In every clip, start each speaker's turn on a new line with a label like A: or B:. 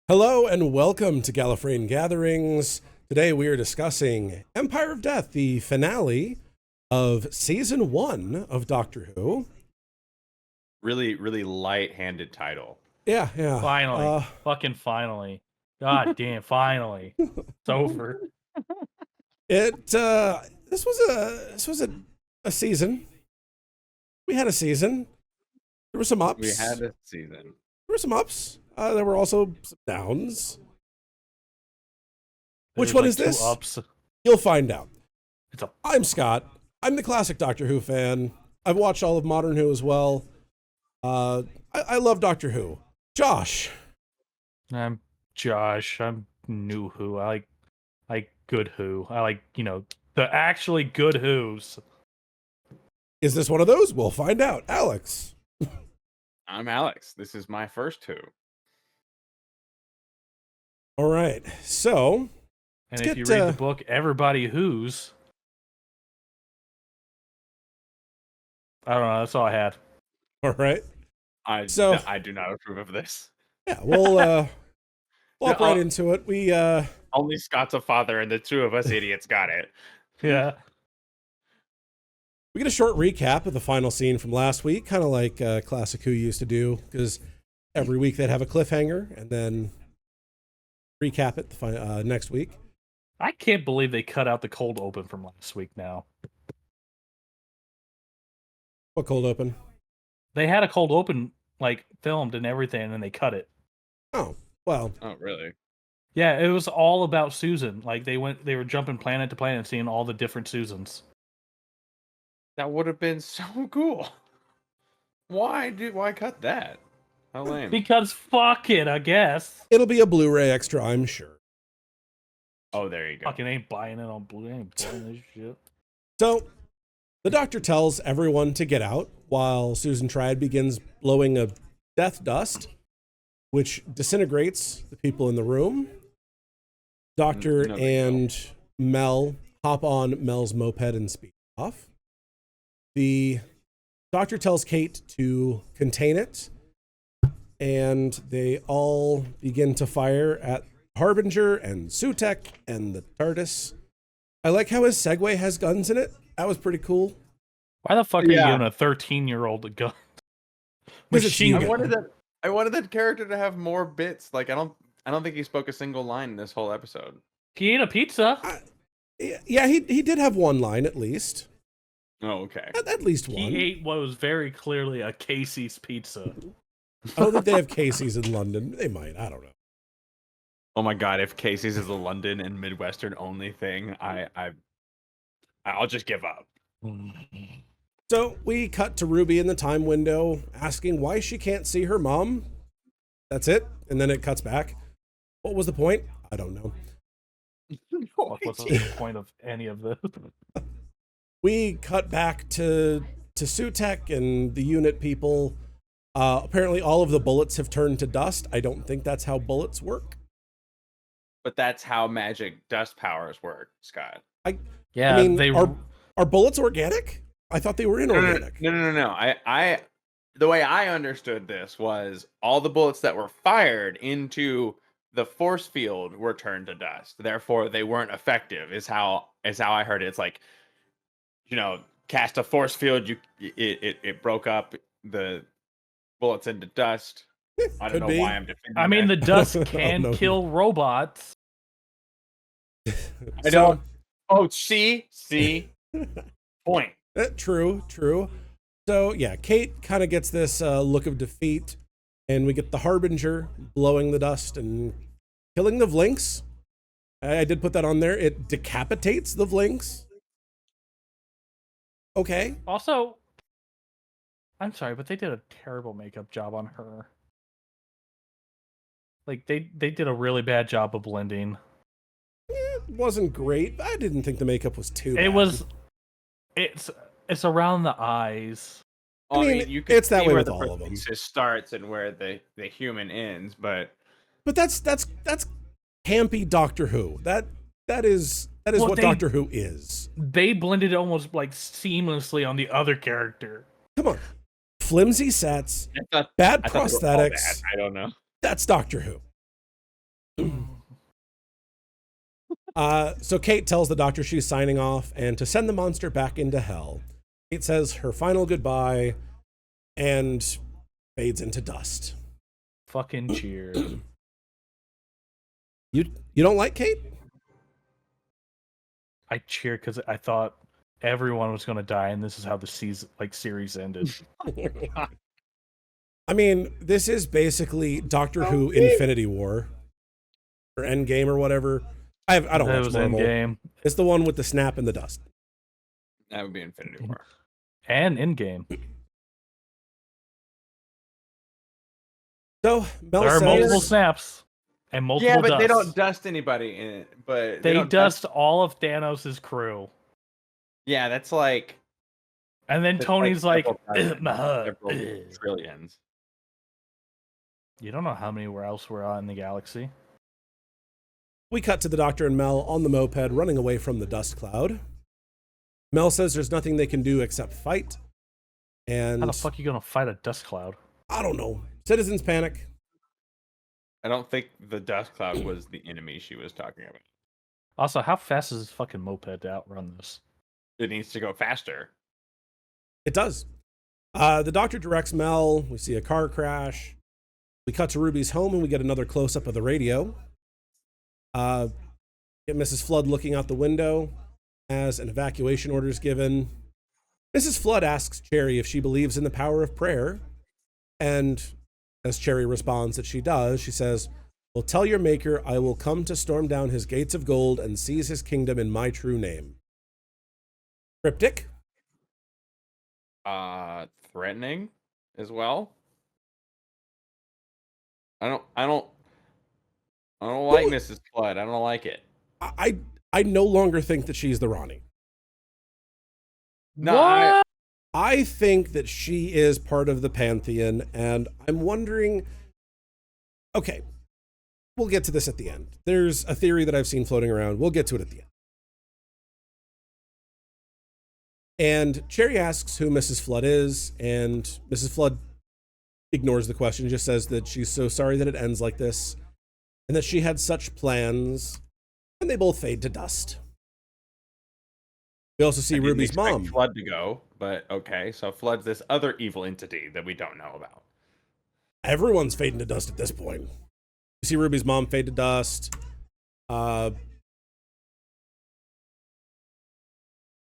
A: Hello and welcome to Gallifreyan Gatherings. Today we are discussing Empire of Death, the finale of season 1 of Doctor Who.
B: Really light-handed title.
A: Yeah.
C: Finally. Fucking finally. God damn, finally. It's over.
A: This was a season. We had a season. There were some ups.
B: We had a season.
A: There were some ups. There were also some downs. Which one is this?
C: Ups.
A: You'll find out.
C: It's
A: I'm Scott. I'm the classic Doctor Who fan. I've watched all of Modern Who as well. I love Doctor Who. Josh.
C: I'm Josh. I'm new Who. I like good Who. I like, the actually good Who's.
A: Is this one of those? We'll find out. Alex.
B: I'm Alex. This is my first Who.
A: All right. So,
C: and if you read the book, Everybody Who's. I don't know. That's all I had.
A: All right.
B: I do not approve of this.
A: Yeah, we'll walk right into it. We
B: only Scott's a father, and the two of us idiots got it.
C: Yeah.
A: We get a short recap of the final scene from last week, kind of like Classic Who used to do, because every week they'd have a cliffhanger and then recap it next week.
C: I can't believe they cut out the cold open from last week now.
A: What cold open?
C: They had a cold open, filmed and everything, and then they cut it.
A: Oh, well.
B: Oh, really?
C: Yeah, it was all about Susan. They were jumping planet to planet, seeing all the different Susans.
B: That would have been so cool. Why cut that? How lame.
C: Because fuck it, I guess.
A: It'll be a Blu-ray extra, I'm sure.
B: Oh, there you go.
C: Fucking ain't buying it on Blu-ray. Ain't buying this shit.
A: So, the Doctor tells everyone to get out while Susan Triad begins blowing a death dust, which disintegrates the people in the room. Doctor and Mel hop on Mel's moped and speed off. The Doctor tells Kate to contain it, and they all begin to fire at Harbinger and Sutek and the TARDIS. I like how his Segway has guns in it. That was pretty cool.
C: Why the fuck are you giving a 13-year-old a gun?
B: I wanted that character to have more bits. I don't think he spoke a single line in this whole episode.
C: He ate a pizza.
A: Yeah, he did have one line at least.
B: Oh, okay.
A: At least one.
C: He ate what was very clearly a Casey's pizza.
A: I don't think they have Casey's in London. They might. I don't know.
B: Oh my god, if Casey's is a London and Midwestern only thing, I'll just give up.
A: So we cut to Ruby in the time window asking why she can't see her mom. That's it. And then it cuts back. What was the point? I don't know.
C: What's the point of any of this?
A: We cut back to Sutek and the unit people. Apparently all of the bullets have turned to dust. I don't think that's how bullets work.
B: But that's how magic dust powers work, Scott.
A: I mean, are bullets organic? I thought they were inorganic.
B: No. The way I understood this was all the bullets that were fired into the force field were turned to dust. Therefore, they weren't effective. Is how I heard it. It's like, cast a force field. It broke up the bullets into dust. I don't know why I'm defending.
C: I mean, the dust can kill robots.
B: I don't. Oh, see, point.
A: True. So yeah, Kate kind of gets this look of defeat, and we get the Harbinger blowing the dust and killing the Vlinks. I did put that on there. It decapitates the Vlinks. Okay.
C: Also, I'm sorry, but they did a terrible makeup job on her. They did a really bad job of blending.
A: It wasn't great. I didn't think the makeup was too bad.
C: It's around the eyes.
A: I mean, you can it's that way with all of them.
B: It starts and where the human ends, but
A: that's campy Doctor Who. That is what Doctor Who is.
C: They blended almost seamlessly on the other character.
A: Come on, flimsy sets, bad prosthetics.
B: I don't know.
A: That's Doctor Who. So Kate tells the doctor she's signing off and to send the monster back into hell. Kate says her final goodbye and fades into dust.
C: Fucking cheer.
A: You don't like Kate?
C: I cheer because I thought everyone was going to die, and this is how the series ended.
A: I mean, this is basically Doctor Who Infinity War or Endgame or whatever. I don't watch normal.
C: Endgame.
A: It's the one with the snap and the dust.
B: That would be Infinity War.
C: And Endgame.
A: So Mel
C: There are
A: says,
C: multiple snaps and multiple
B: Yeah, but
C: dusts.
B: they don't dust anybody in it. But
C: They
B: don't
C: dust all of Thanos' crew.
B: Yeah, that's like.
C: And then
B: that's
C: Tony's like,
B: several trillions.
C: You don't know how many else were out in the galaxy.
A: we cut to the Doctor and Mel on the moped running away from the dust cloud. Mel says there's nothing they can do except fight. And
C: How the fuck are you going to fight a dust cloud?
A: I don't know. Citizens panic.
B: I don't think the dust cloud was the enemy she was talking about.
C: Also, how fast is this fucking moped to outrun this?
B: It needs to go faster.
A: It does. The Doctor directs Mel. We see a car crash. We cut to Ruby's home and we get another close-up of the radio. Get Mrs. Flood looking out the window as an evacuation order is given. Mrs. Flood asks Cherry if she believes in the power of prayer. And as Cherry responds that she does, she says, "Well, tell your maker I will come to storm down his gates of gold and seize his kingdom in my true name." Cryptic.
B: Threatening as well. I don't like Mrs. Flood. I don't like it.
A: I no longer think that she's the Ronnie.
B: No,
C: What?
A: I think that she is part of the Pantheon, and I'm wondering. Okay, we'll get to this at the end. There's a theory that I've seen floating around. We'll get to it at the end. And Cherry asks who Mrs. Flood is, and Mrs. Flood ignores the question, just says that she's so sorry that it ends like this, and that she had such plans, and they both fade to dust. We also see Ruby's mom.
B: Flood to go, but okay. So Flood's this other evil entity that we don't know about.
A: Everyone's fading to dust at this point. You see Ruby's mom fade to dust. I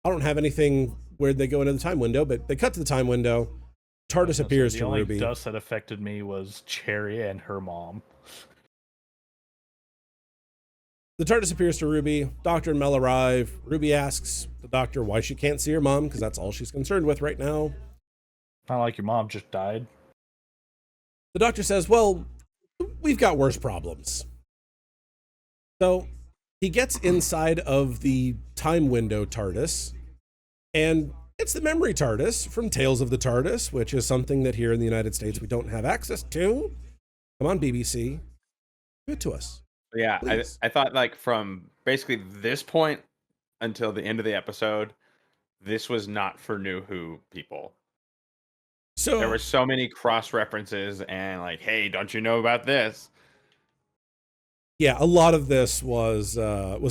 A: don't have anything where they go into the time window, but they cut to the time window. TARDIS appears to Ruby.
C: The only dust that affected me was Cherry and her mom.
A: The TARDIS appears to Ruby. Doctor and Mel arrive. Ruby asks the Doctor why she can't see her mom, because that's all she's concerned with right now.
C: Not like your mom just died.
A: The Doctor says, well, we've got worse problems. So he gets inside of the time window TARDIS, and it's the memory TARDIS from Tales of the TARDIS, which is something that here in the United States we don't have access to. Come on, BBC. Give it to us.
B: Yeah,
A: Please.
B: I thought like from basically this point until the end of the episode, this was not for New Who people.
A: So
B: There were so many cross references and like, hey, don't you know about this?
A: yeah, a lot of this was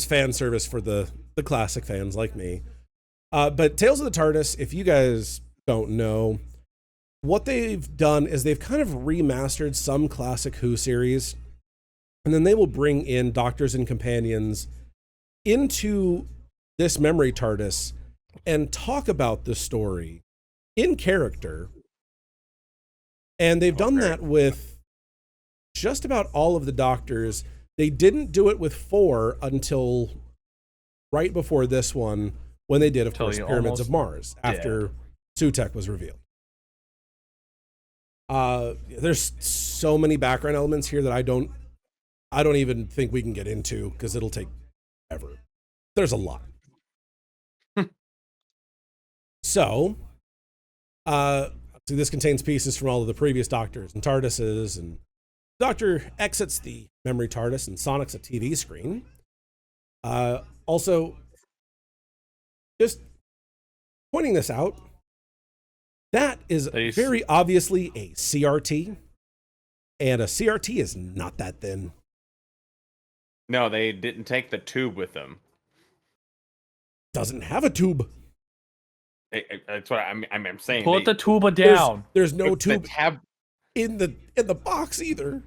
A: fan service for the classic fans like me. But Tales of the TARDIS, if you guys don't know, what they've done is they've kind of remastered some classic Who series, and then they will bring in doctors and companions into this memory TARDIS and talk about the story in character. And they've done that with just about all of the doctors. They didn't do it with 4 until right before this one, when they did, of course, Pyramids of Mars, after Sutekh was revealed. There's so many background elements here that I don't even think we can get into, because it'll take ever. There's a lot. So, this contains pieces from all of the previous Doctors and TARDISes, and Doctor exits the memory TARDIS and sonics a TV screen. Also, just pointing this out, that is very obviously a CRT, and a CRT is not that thin.
B: No, they didn't take the tube with them.
A: Doesn't have a tube.
B: That's what I'm saying.
C: Put the tuba
A: There's,
C: down.
A: there's no
B: the
A: tube
B: tab.
A: in the box either.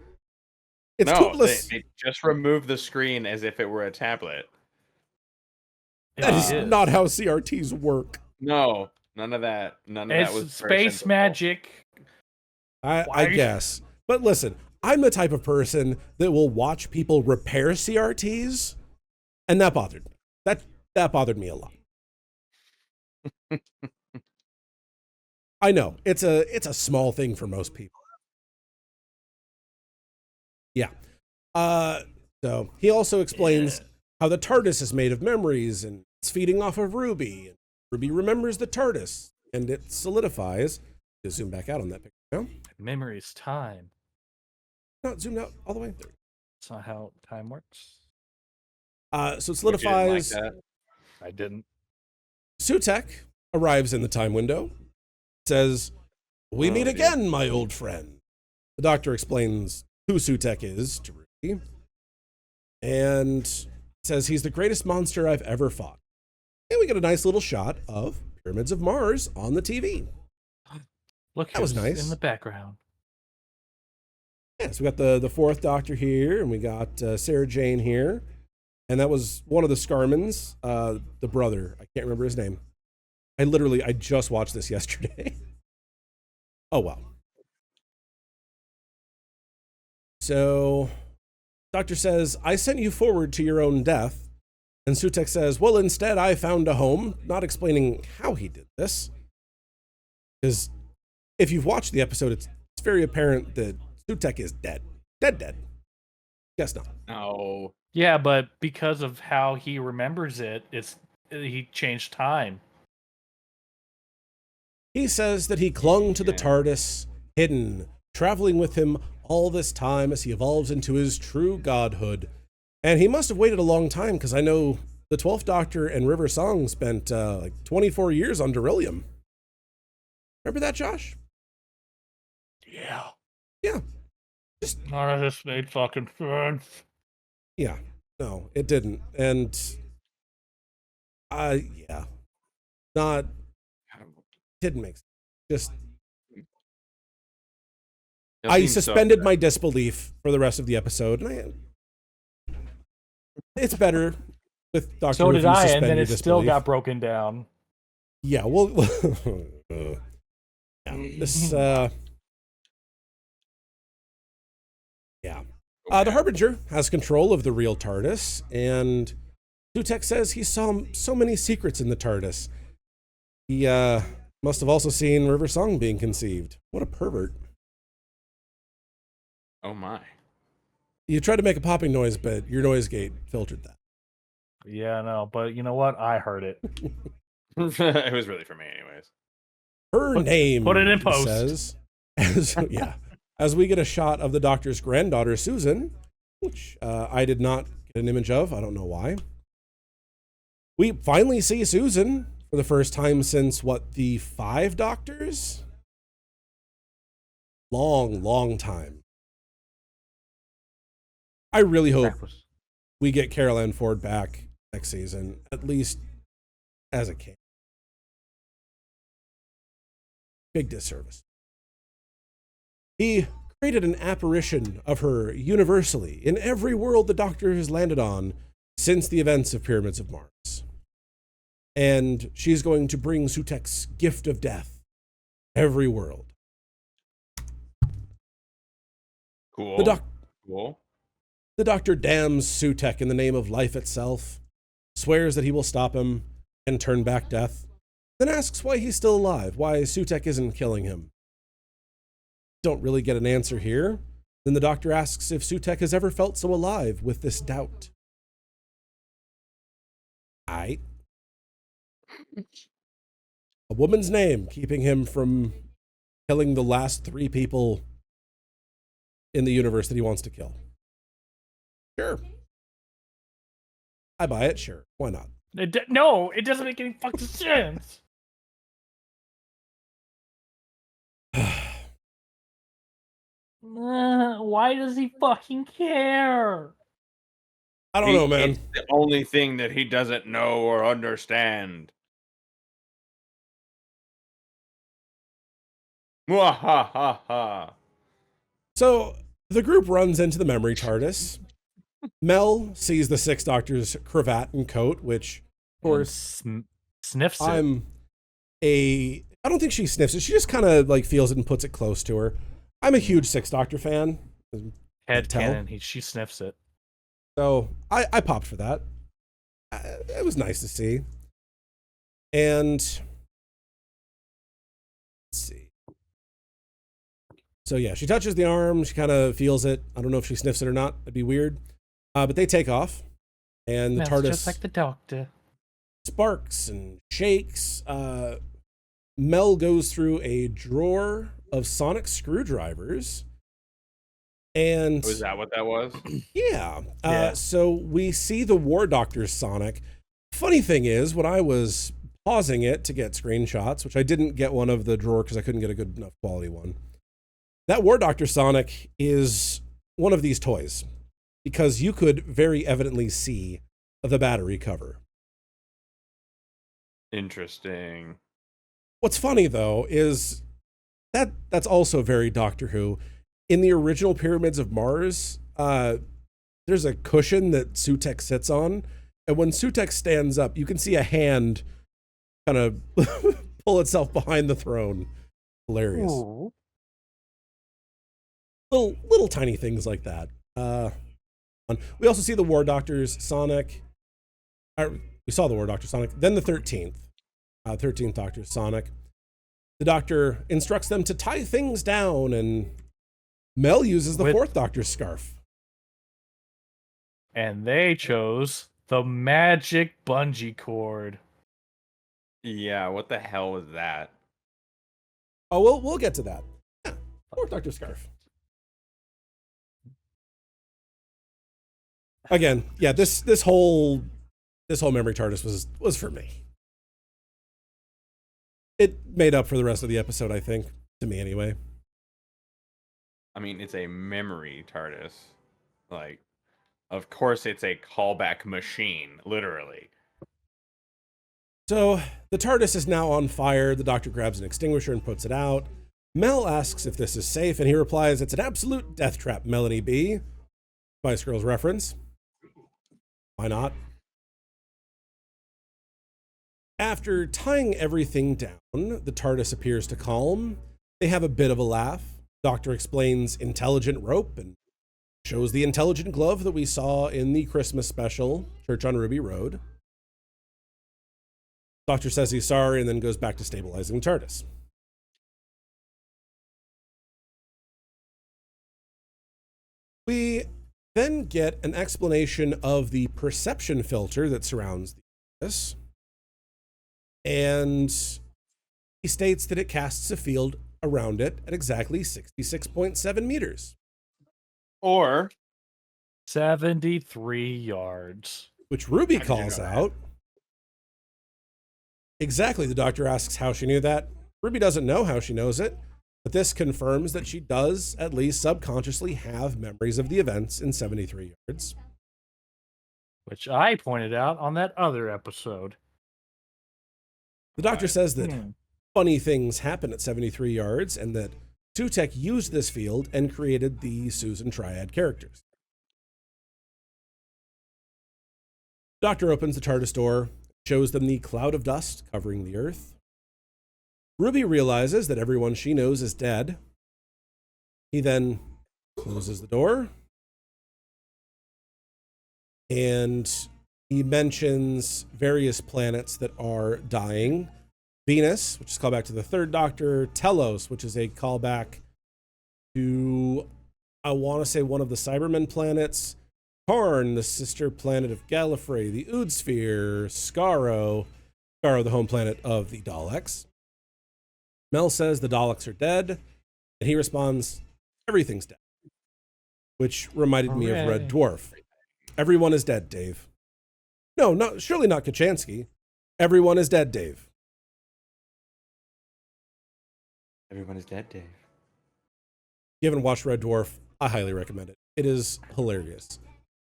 A: It's
B: No,
A: tubeless.
B: they just removed the screen as if it were a tablet.
A: That is not how CRTs work.
B: No, none of that. None of that was
C: It's space magic.
A: I guess. But listen, I'm the type of person that will watch people repair CRTs, and that bothered me. That bothered me a lot. I know it's a small thing for most people. Yeah. So he also explains how the TARDIS is made of memories and it's feeding off of Ruby. And Ruby remembers the TARDIS and it solidifies. Just zoom back out on that picture now.
C: Memory is time.
A: No, zoomed out all the way. There.
C: That's not how time works.
A: So it solidifies.
C: I didn't.
A: Sutek arrives in the time window, says, "We meet again, my old friend." The Doctor explains who Sutek is to Ruby, and says he's the greatest monster I've ever fought. And we get a nice little shot of Pyramids of Mars on the TV.
C: Look,
A: that was nice
C: in the background.
A: Yeah, so we got the fourth Doctor here, and we got Sarah Jane here. And that was one of the Scarmans, the brother. I can't remember his name. I just watched this yesterday. Oh, well. So, Doctor says, "I sent you forward to your own death." And Sutek says, "Well, instead I found a home," not explaining how he did this. Because if you've watched the episode, it's very apparent that Sutek is dead. Dead. Guess not.
B: No.
C: Yeah, but because of how he remembers it, he changed time.
A: He says that he clung to the TARDIS, hidden, traveling with him all this time as he evolves into his true godhood. And he must have waited a long time, because I know the 12th Doctor and River Song spent like 24 years on Beryllium. Remember that, Josh?
C: Yeah.
A: Yeah.
C: None of this made fucking sense.
A: Yeah. No, it didn't. And yeah. Didn't make sense. Just I suspended my disbelief for the rest of the episode, and it's better with Doctor.
C: So did I, and then it still got broken down.
A: Yeah, well, yeah, this, yeah. The Harbinger has control of the real TARDIS, and Sutek says he saw so many secrets in the TARDIS. He must have also seen River Song being conceived. What a pervert.
B: Oh my.
A: You tried to make a popping noise, but your noise gate filtered that.
C: Yeah, no, but you know what? I heard it.
B: It was really for me anyways.
A: Her name,
C: put it in post.
A: Says, as we get a shot of the Doctor's granddaughter, Susan, which I did not get an image of. I don't know why. We finally see Susan for the first time since, the 5 Doctors? Long time. I really hope we get Carol Ann Ford back next season, at least as a king. Big disservice. He created an apparition of her universally in every world the Doctor has landed on since the events of Pyramids of Mars. And she's going to bring Sutek's gift of death every world.
B: Cool. Cool.
A: The Doctor damns Sutek in the name of life itself, swears that he will stop him and turn back death, then asks why he's still alive, why Sutek isn't killing him. Don't really get an answer here. Then the Doctor asks if Sutek has ever felt so alive with this doubt. A woman's name keeping him from killing the last 3 people in the universe that he wants to kill. Sure. I buy it, sure. Why not?
C: No, it doesn't make any fucking sense. Why does he fucking care?
A: I don't know, man.
B: It's the only thing that he doesn't know or understand. Mwahaha.
A: So the group runs into the memory TARDIS. Mel sees the Sixth Doctor's cravat and coat, which, of course,
C: sniffs it.
A: I don't think she sniffs it. She just kind of like feels it and puts it close to her. I'm a huge Sixth Doctor fan.
C: Head canon. She sniffs it.
A: So I popped for that. It was nice to see. And let's see. So yeah, she touches the arm. She kind of feels it. I don't know if she sniffs it or not. That'd be weird. But they take off, and the TARDIS
C: just like the Doctor
A: sparks and shakes. Mel goes through a drawer of sonic screwdrivers. And
B: Was that what that was?
A: Yeah. So we see the War Doctor's Sonic. Funny thing is, when I was pausing it to get screenshots, which I didn't get one of the drawer because I couldn't get a good enough quality one, that War Doctor Sonic is one of these toys because you could very evidently see the battery cover.
B: Interesting.
A: What's funny, though, is that's also very Doctor Who. In the original Pyramids of Mars, there's a cushion that Sutekh sits on, and when Sutekh stands up, you can see a hand kind of pull itself behind the throne. Hilarious.
C: Ooh.
A: Little tiny things like that. We also see the War Doctor's Sonic. We saw the War Doctor Sonic, then the 13th. 13th Doctor's Sonic. The Doctor instructs them to tie things down, and Mel uses the Fourth Doctor's scarf.
C: And they chose the magic bungee cord.
B: Yeah, what the hell was that?
A: Oh, we'll get to that. Yeah, Fourth Doctor's scarf. Again, yeah, this whole memory TARDIS was for me. It made up for the rest of the episode, I think, to me anyway.
B: I mean, it's a memory TARDIS. Like, of course it's a callback machine, literally.
A: So, the TARDIS is now on fire. The Doctor grabs an extinguisher and puts it out. Mel asks if this is safe, and he replies, "It's an absolute death trap, Melanie B." Spice Girls reference. Why not? After tying everything down, the TARDIS appears to calm. They have a bit of a laugh. Doctor explains intelligent rope and shows the intelligent glove that we saw in the Christmas special, Church on Ruby Road. Doctor says he's sorry and then goes back to stabilizing the TARDIS. We then get an explanation of the perception filter that surrounds the TARDIS. And he states that it casts a field around it at exactly 66.7 meters.
B: Or
C: 73 yards.
A: Which Ruby calls out. Exactly, the Doctor asks how she knew that. Ruby doesn't know how she knows it, but this confirms that she does, at least subconsciously, have memories of the events in 73 yards.
C: Which I pointed out on that other episode.
A: The Doctor says that funny things happen at 73 yards and that Sutekh used this field and created the Susan Triad characters. The Doctor opens the TARDIS door, shows them the cloud of dust covering the Earth. Ruby realizes that everyone she knows is dead. He then closes the door, and he mentions various planets that are dying. Venus, which is a callback to the Third Doctor. Telos, which is a callback to, I want to say, one of the Cybermen planets. Karn, the sister planet of Gallifrey. The Ood Sphere. Skaro, the home planet of the Daleks. Mel says the Daleks are dead, and he responds, everything's dead. Which reminded me of Red Dwarf. Everyone is dead, Dave. No, surely not Kachansky. Everyone is dead, Dave.
B: Everyone is dead, Dave.
A: If you haven't watched Red Dwarf, I highly recommend it. It is hilarious.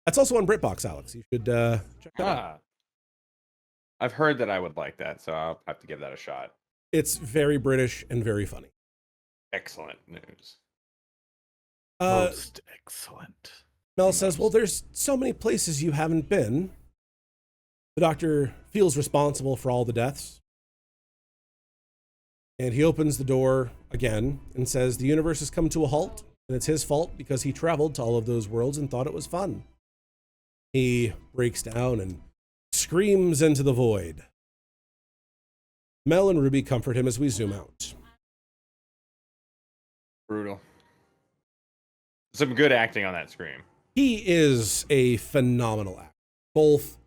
A: That's also on BritBox, Alex. You should check that out.
B: Ah, I've heard that I would like that, so I'll have to give that a shot.
A: It's very British and very funny.
B: Excellent news.
C: Most excellent.
A: Mel says, well, there's so many places you haven't been. The Doctor feels responsible for all the deaths. And he opens the door again and says, the universe has come to a halt, and it's his fault because he traveled to all of those worlds and thought it was fun. He breaks down and screams into the void. Mel and Ruby comfort him as we zoom out.
B: Brutal. Some good acting on that scream.
A: He is a phenomenal actor, both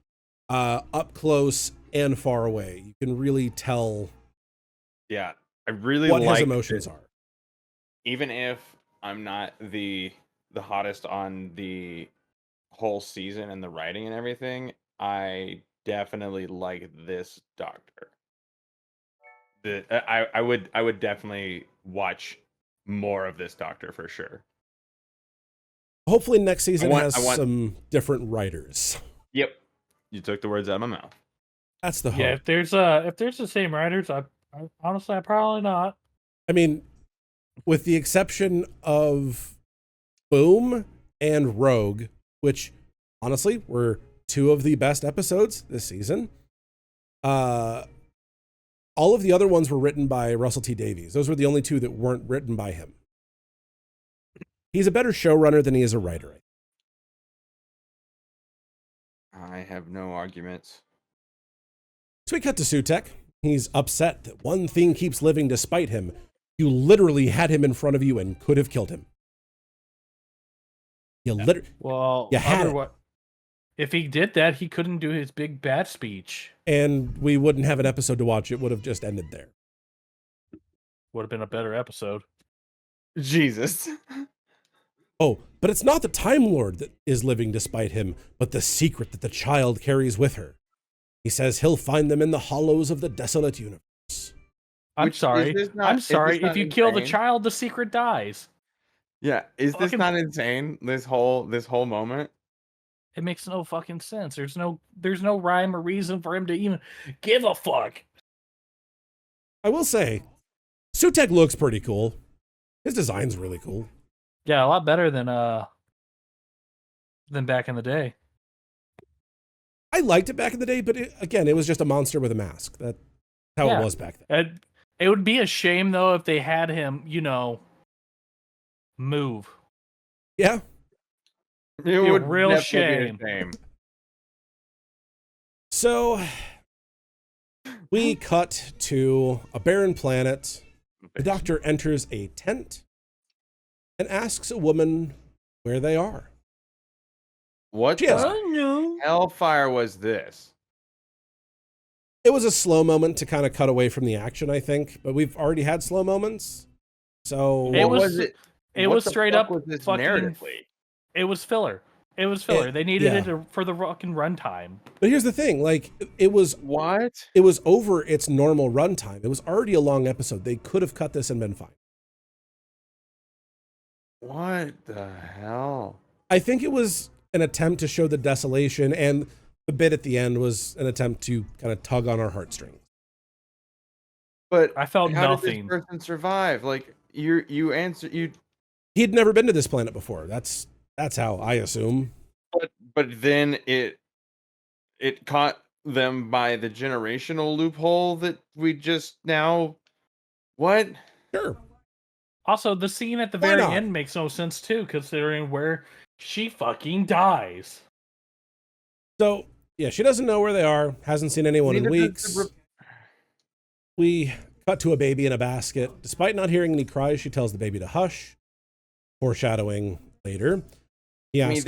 A: up close and far away. You can really tell
B: Yeah, I really
A: what
B: like
A: his emotions are.
B: Even if I'm not the hottest on the whole season and the writing and everything, I definitely like this Doctor. I would definitely watch more of this Doctor for sure.
A: Hopefully next season
B: I
A: has
B: want-
A: some different writers.
B: Yep, you took the words out of my mouth.
A: That's the hope.
C: Yeah, if there's the same writers, I honestly, I probably not.
A: I mean, with the exception of Boom and Rogue, which honestly were two of the best episodes this season. All of the other ones were written by Russell T Davies. Those were the only two that weren't written by him. He's a better showrunner than he is a writer.
B: I have no arguments.
A: So we cut to Sutek. He's upset that one thing keeps living despite him. You literally had him in front of you and could have killed him.
C: Well,
A: You had it.
C: what? If he did that, he couldn't do his big bat speech.
A: And we wouldn't have an episode to watch. It would have just ended there.
C: Would have been a better episode.
B: Jesus.
A: Oh, but it's not the Time Lord that is living despite him, but the secret that the child carries with her. He says he'll find them in the hollows of the desolate universe.
C: I'm sorry. I'm sorry. If you kill the child, the secret dies.
B: Yeah, is this
C: Fucking-
B: not insane? This whole moment.
C: It makes no fucking sense. There's no rhyme or reason for him to even give a fuck.
A: I will say, Sutek looks pretty cool. His design's really cool.
C: Yeah, a lot better than back in the day.
A: I liked it back in the day, but it was just a monster with a mask. That's how
C: Yeah.
A: it was back then.
C: It would be a shame though if they had him, move.
A: Yeah.
B: It
C: Be a
B: would
C: real
B: definitely be a
C: shame.
A: So we cut to a barren planet. The Doctor enters a tent and asks a woman where they are.
B: What
A: Yes.
B: the
C: no.
B: hellfire was this?
A: It was a slow moment to kind of cut away from the action, I think, but we've already had slow moments. So
C: It
B: What
C: was-
B: it?
C: It
B: What
C: was
B: the
C: straight
B: fuck
C: up
B: was this
C: fucking.
B: narratively?
C: It was filler. It was filler. They needed
A: yeah.
C: it for the fucking runtime.
A: But here's the thing, like it was
B: What?
A: over its normal runtime. It was already a long episode. They could have cut this and been fine.
B: What the hell?
A: I think it was an attempt to show the desolation, and the bit at the end was an attempt to kind of tug on our heartstrings.
B: But
C: I felt
B: how
C: nothing.
B: did this person survive? Like you answer you,
A: He'd never been to this planet before. That's how I assume.
B: but then it caught them by the generational loophole that we just now. What?
A: Sure.
C: Also, the scene at the
A: Why
C: very
A: not?
C: end makes no sense too, considering where she fucking dies.
A: So yeah, she doesn't know where they are. Hasn't seen anyone in
B: Neither does
A: weeks.
B: the
A: We cut to a baby in a basket. Despite not hearing any cries, she tells the baby to hush. Foreshadowing later. He asks,
B: I mean,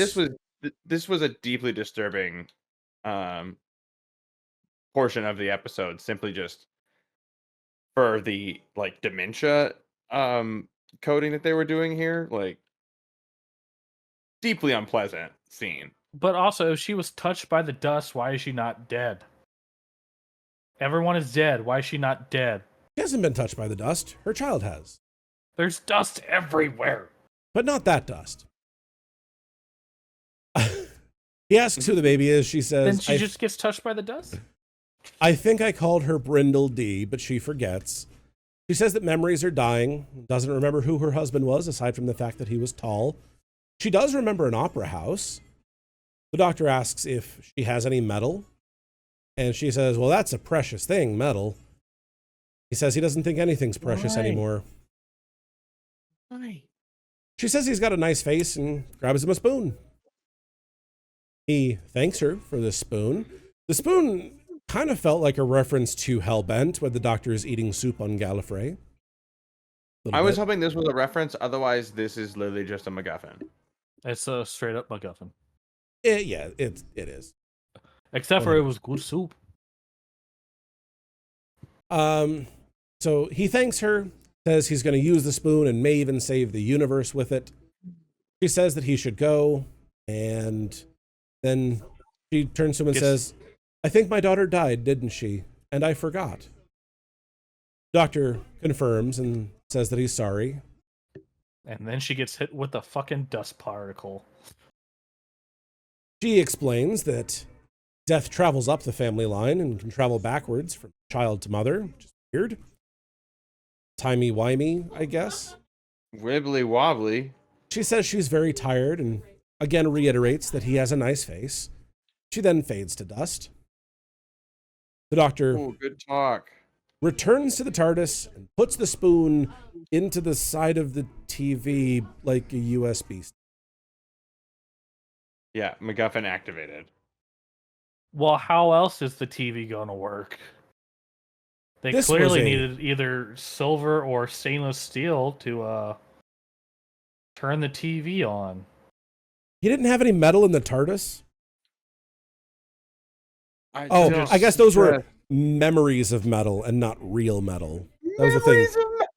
B: this was a deeply disturbing portion of the episode, simply just for the like dementia coding that they were doing here, like deeply unpleasant scene.
C: But also, if she was touched by the dust, why is she not dead? Everyone is dead. Why is she not dead?
A: she hasn't been touched by the dust. Her child has.
C: There's dust everywhere.
A: But not that dust. He asks who the baby is. She says,
C: Then she just gets touched by the dust?
A: I think I called her Brindle D, but she forgets. She says that memories are dying, doesn't remember who her husband was, aside from the fact that he was tall. She does remember an opera house. The doctor asks if she has any metal, and she says, well, that's a precious thing, metal. He says he doesn't think anything's precious anymore.
B: Why?
A: She says he's got a nice face and grabs him a spoon. He thanks her for the spoon. The spoon kind of felt like a reference to Hellbent, where the doctor is eating soup on Gallifrey.
B: I was hoping this was a reference. Otherwise, this is literally just a MacGuffin.
C: It's a straight up MacGuffin.
A: Yeah, it is.
C: Except for it was good soup.
A: So he thanks her, says he's going to use the spoon and may even save the universe with it. She says that he should go, and then she turns to him and says, I think my daughter died, didn't she? And I forgot. Doctor confirms and says that he's sorry.
C: And then she gets hit with a fucking dust particle.
A: She explains that death travels up the family line and can travel backwards from child to mother, which is weird. Timey-wimey, I guess.
B: Wibbly wobbly.
A: She says she's very tired and again reiterates that he has a nice face. She then fades to dust. The doctor
B: Good talk.
A: returns to the TARDIS and puts the spoon into the side of the TV like a USB stick.
B: Yeah, MacGuffin activated.
C: Well, how else is the TV gonna work? They
A: This
C: clearly
A: was
C: needed either silver or stainless steel to turn the TV on.
A: He didn't have any metal in the TARDIS?
B: I
A: guess those were memories of metal and not real metal. That was the thing.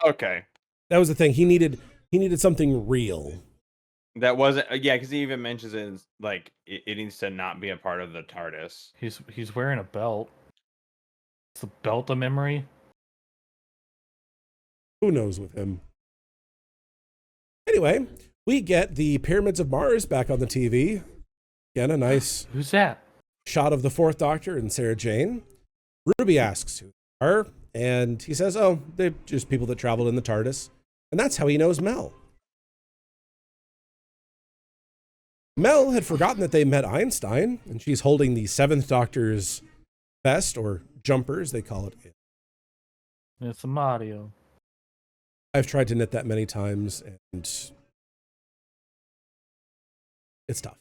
B: Okay.
A: That was the thing. He needed something real.
B: That wasn't, yeah, because he even mentions it, like, it needs to not be a part of the TARDIS.
C: He's wearing a belt. Is the belt a memory?
A: Who knows with him? Anyway, we get the Pyramids of Mars back on the TV. Again, a nice
C: Who's that?
A: shot of the Fourth Doctor and Sarah Jane. Ruby asks who they are, and he says, oh, they're just people that traveled in the TARDIS. And that's how he knows Mel. Mel had forgotten that they met Einstein, and she's holding the Seventh Doctor's vest, or jumper, as they call it.
C: It's a Mario.
A: I've tried to knit that many times, and it's tough.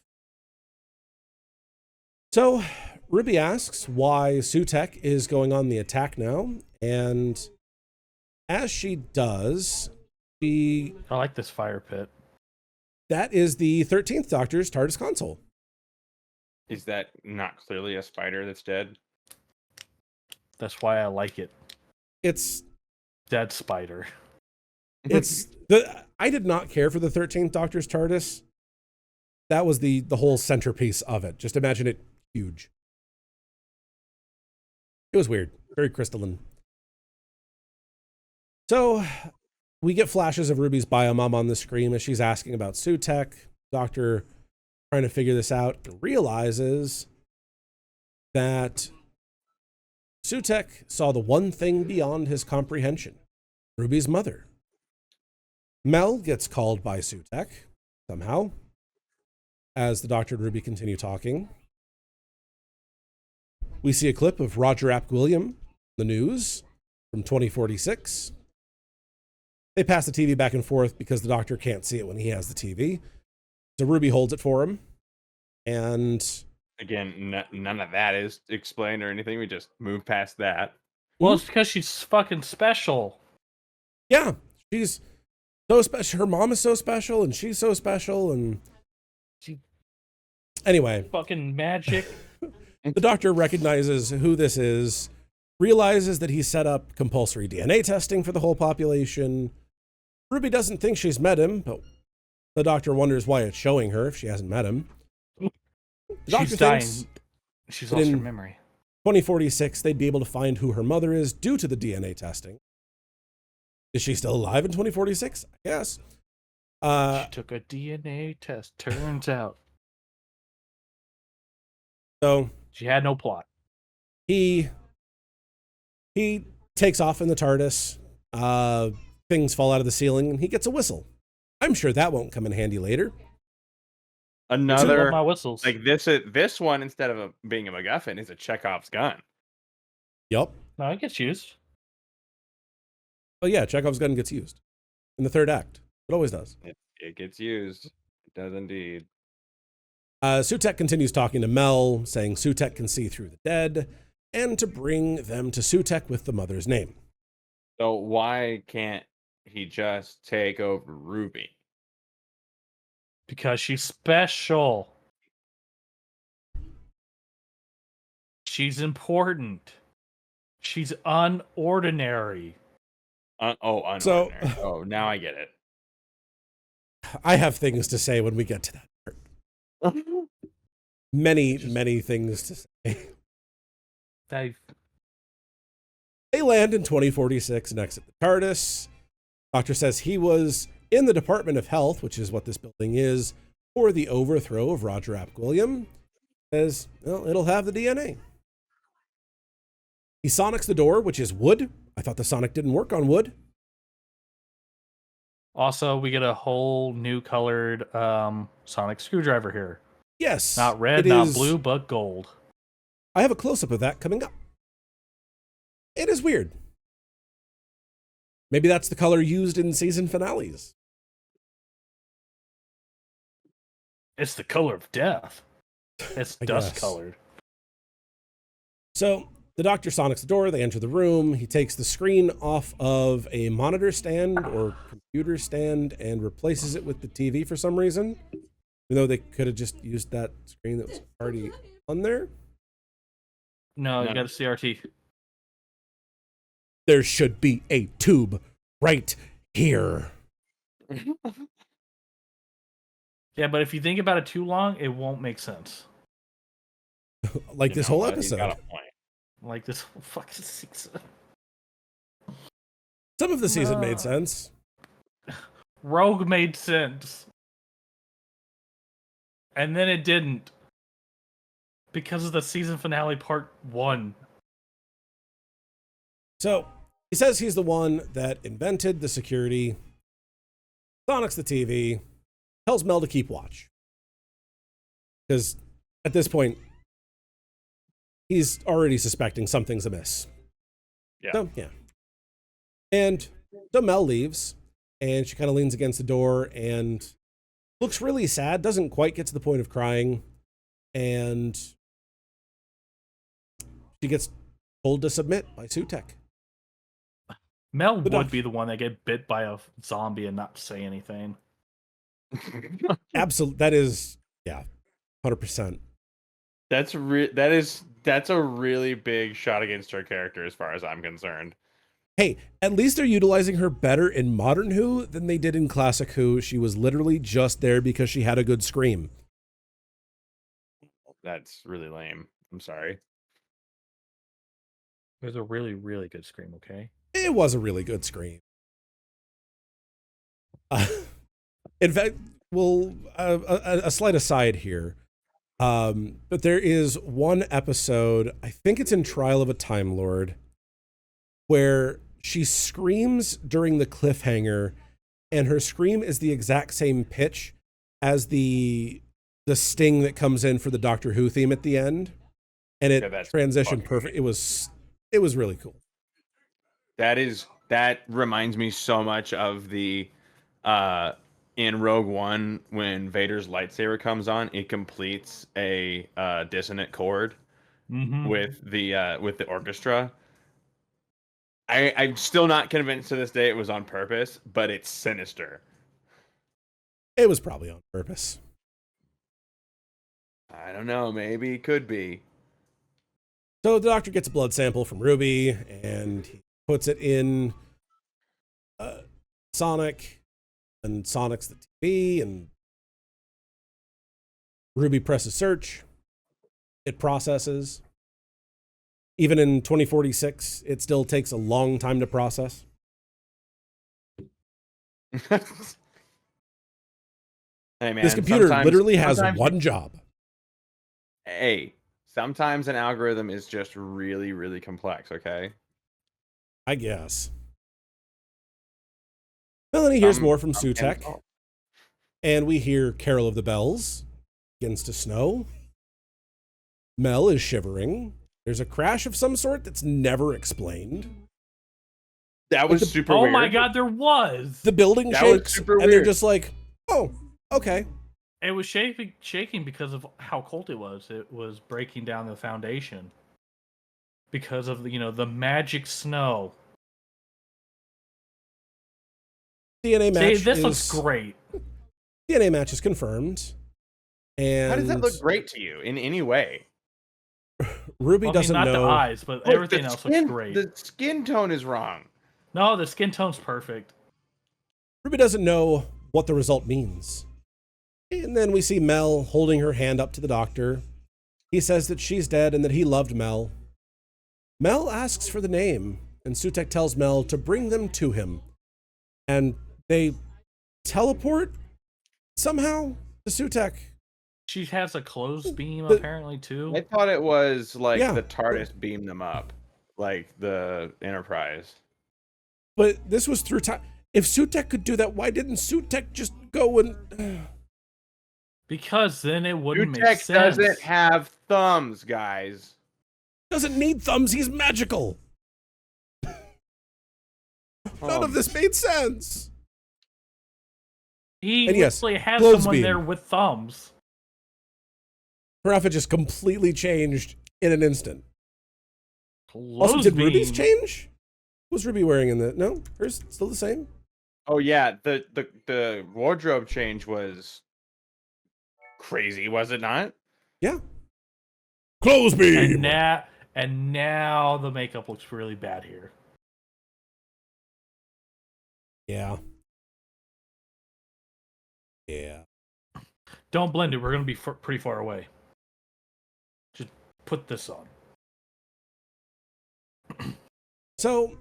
A: So, Ruby asks why Sutek is going on the attack now, and as she does,
C: I like this fire pit.
A: that is the 13th Doctor's TARDIS console.
B: Is that not clearly a spider that's dead?
C: That's why I like it.
A: It's
C: Dead spider.
A: I did not care for the 13th Doctor's TARDIS. That was the whole centerpiece of it. Just imagine it huge. It was weird, very crystalline. So we get flashes of Ruby's biomom on the screen as she's asking about Sutek. Doctor trying to figure this out and realizes that Sutek saw the one thing beyond his comprehension, Ruby's mother. Mel gets called by Sutek somehow as the Doctor and Ruby continue talking. We see a clip of Roger Ap Gwilliam, the news from 2046. They pass the TV back and forth because the Doctor can't see it when he has the TV. So Ruby holds it for him. And
B: Again, none of that is explained or anything. We just move past that.
C: Well, it's because she's fucking special.
A: yeah, she's so special. Her mom is so special, and she's so special. And anyway,
C: Fucking magic.
A: the Doctor recognizes who this is, realizes that he set up compulsory DNA testing for the whole population. Ruby doesn't think she's met him, but the Doctor wonders why it's showing her if she hasn't met him. The Doctor
C: She's dying.
A: thinks
C: She's
A: that
C: lost her
A: in
C: memory.
A: 2046, they'd be able to find who her mother is due to the DNA testing. Is she still alive in 2046? Yes.
C: She took a DNA test. Turns out
A: So
C: She had no plot.
A: he takes off in the TARDIS. Things fall out of the ceiling, and he gets a whistle. I'm sure that won't come in handy later.
C: Love
B: Another
C: my whistles.
B: like this one, instead of being a MacGuffin, is a Chekhov's gun.
A: Yup.
C: No, it gets used.
A: Oh yeah, Chekhov's gun gets used in the third act. It always does.
B: It gets used. It does indeed.
A: Sutek continues talking to Mel, saying Sutek can see through the dead, and to bring them to Sutek with the mother's name.
B: So why can't he just take over Ruby?
C: Because she's special. She's important. She's unordinary.
B: Unordinary. Oh, now I get it.
A: I have things to say when we get to that part. Many things to say. They land in 2046 and exit the TARDIS. Doctor says he was in the Department of Health, which is what this building is, for the overthrow of Roger Ap Gwilliam. Says, well, it'll have the DNA. He sonics the door, which is wood. I thought the sonic didn't work on wood.
C: Also, we get a whole new colored sonic screwdriver here.
A: Yes.
C: Not red, not blue, but gold.
A: I have a close-up of that coming up. It is weird. Maybe that's the color used in season finales.
C: It's the color of death. It's dust colored.
A: So the Doctor sonics the door. They enter the room. He takes the screen off of a monitor stand or computer stand and replaces it with the TV for some reason. Even though they could have just used that screen that was already on there.
C: No, you got a CRT.
A: There should be a tube right here.
C: Yeah, but if you think about it too long, it won't make sense.
A: Like this whole episode.
B: Got a point.
C: Like this whole fucking season.
A: Some of the season made sense.
C: Rogue made sense. And then it didn't. Because of the season finale part 1.
A: So he says he's the one that invented the security, sonics the TV, tells Mel to keep watch. Because at this point, he's already suspecting something's amiss.
B: Yeah.
A: So, yeah. And so Mel leaves, and she kind of leans against the door and looks really sad, doesn't quite get to the point of crying, and she gets told to submit by Sutek.
C: Mel would be the one that get bit by a zombie and not say anything.
A: Absolutely. That is, yeah, 100%.
B: That's a really big shot against her character as far as I'm concerned.
A: Hey, at least they're utilizing her better in modern Who than they did in classic Who. She was literally just there because she had a good scream.
B: That's really lame. I'm sorry.
C: It was a really, really good scream, okay?
A: It was a really good scream. In fact, well, a slight aside here. But there is one episode, I think it's in Trial of a Time Lord, where she screams during the cliffhanger, and her scream is the exact same pitch as the sting that comes in for the Doctor Who theme at the end, and it transitioned perfect. It was really cool.
B: That reminds me so much of the in Rogue One when Vader's lightsaber comes on, it completes a dissonant chord with the orchestra. I'm still not convinced to this day it was on purpose, but it's sinister.
A: It was probably on purpose.
B: I don't know. Maybe it could be.
A: So the Doctor gets a blood sample from Ruby, and he puts it in Sonic, and Sonic's the TV, and Ruby presses search. It processes. Even in 2046, it still takes a long time to process.
B: Hey man,
A: this computer literally has one job.
B: Hey, Sometimes an algorithm is just really, really complex, okay?
A: I guess. Melanie hears more from
B: some can
A: Sutek,
B: solve.
A: and we hear Carol of the Bells. Begins to snow. Mel is shivering. There's a crash of some sort that's never explained.
B: That was super
C: Oh
B: weird.
C: my god, there was.
A: The building
B: That was
A: shakes,
B: super
A: and they're
B: weird.
A: just like, oh, okay.
C: It was shaking because of how cold it was. It was breaking down the foundation because of the magic snow.
A: DNA match
C: See, this
A: is,
C: looks great.
A: DNA match is confirmed. And
B: How does that look great to you in any way?
A: Ruby doesn't
C: not
A: know.
C: the eyes, but
B: Look,
C: everything
B: the
C: else
B: skin-
C: looks great.
B: The skin tone is wrong.
C: No, the skin tone's perfect.
A: Ruby doesn't know what the result means. And then we see Mel holding her hand up to the doctor. He says that she's dead and that he loved Mel. Mel asks for the name, and Sutek tells Mel to bring them to him. And they teleport somehow to Sutek.
C: She has a clothes beam
A: the-
C: apparently too.
B: I thought it was like
A: Yeah.
B: the TARDIS beamed them up, like the Enterprise.
A: But this was through time. If Sutek could do that, why didn't Sutek just go and...
C: Because then it wouldn't make
B: Sutek
C: sense.
B: doesn't have thumbs, guys.
A: Doesn't need thumbs, he's magical. None of this made sense.
C: He
A: And yes,
C: literally has
A: clothes
C: someone
A: beam.
C: there with thumbs.
A: Her outfit just completely changed in an instant. Also,
C: Clothes
A: did Ruby's
C: beam.
A: change? What was Ruby wearing in the... No? Hers still the same?
B: Oh yeah, the wardrobe change was crazy, was it not?
A: Yeah. Clothes beam!
C: And now the makeup looks really bad here.
A: Yeah. Yeah.
C: Don't blend it. We're going to be pretty far away. Just put this on.
A: So,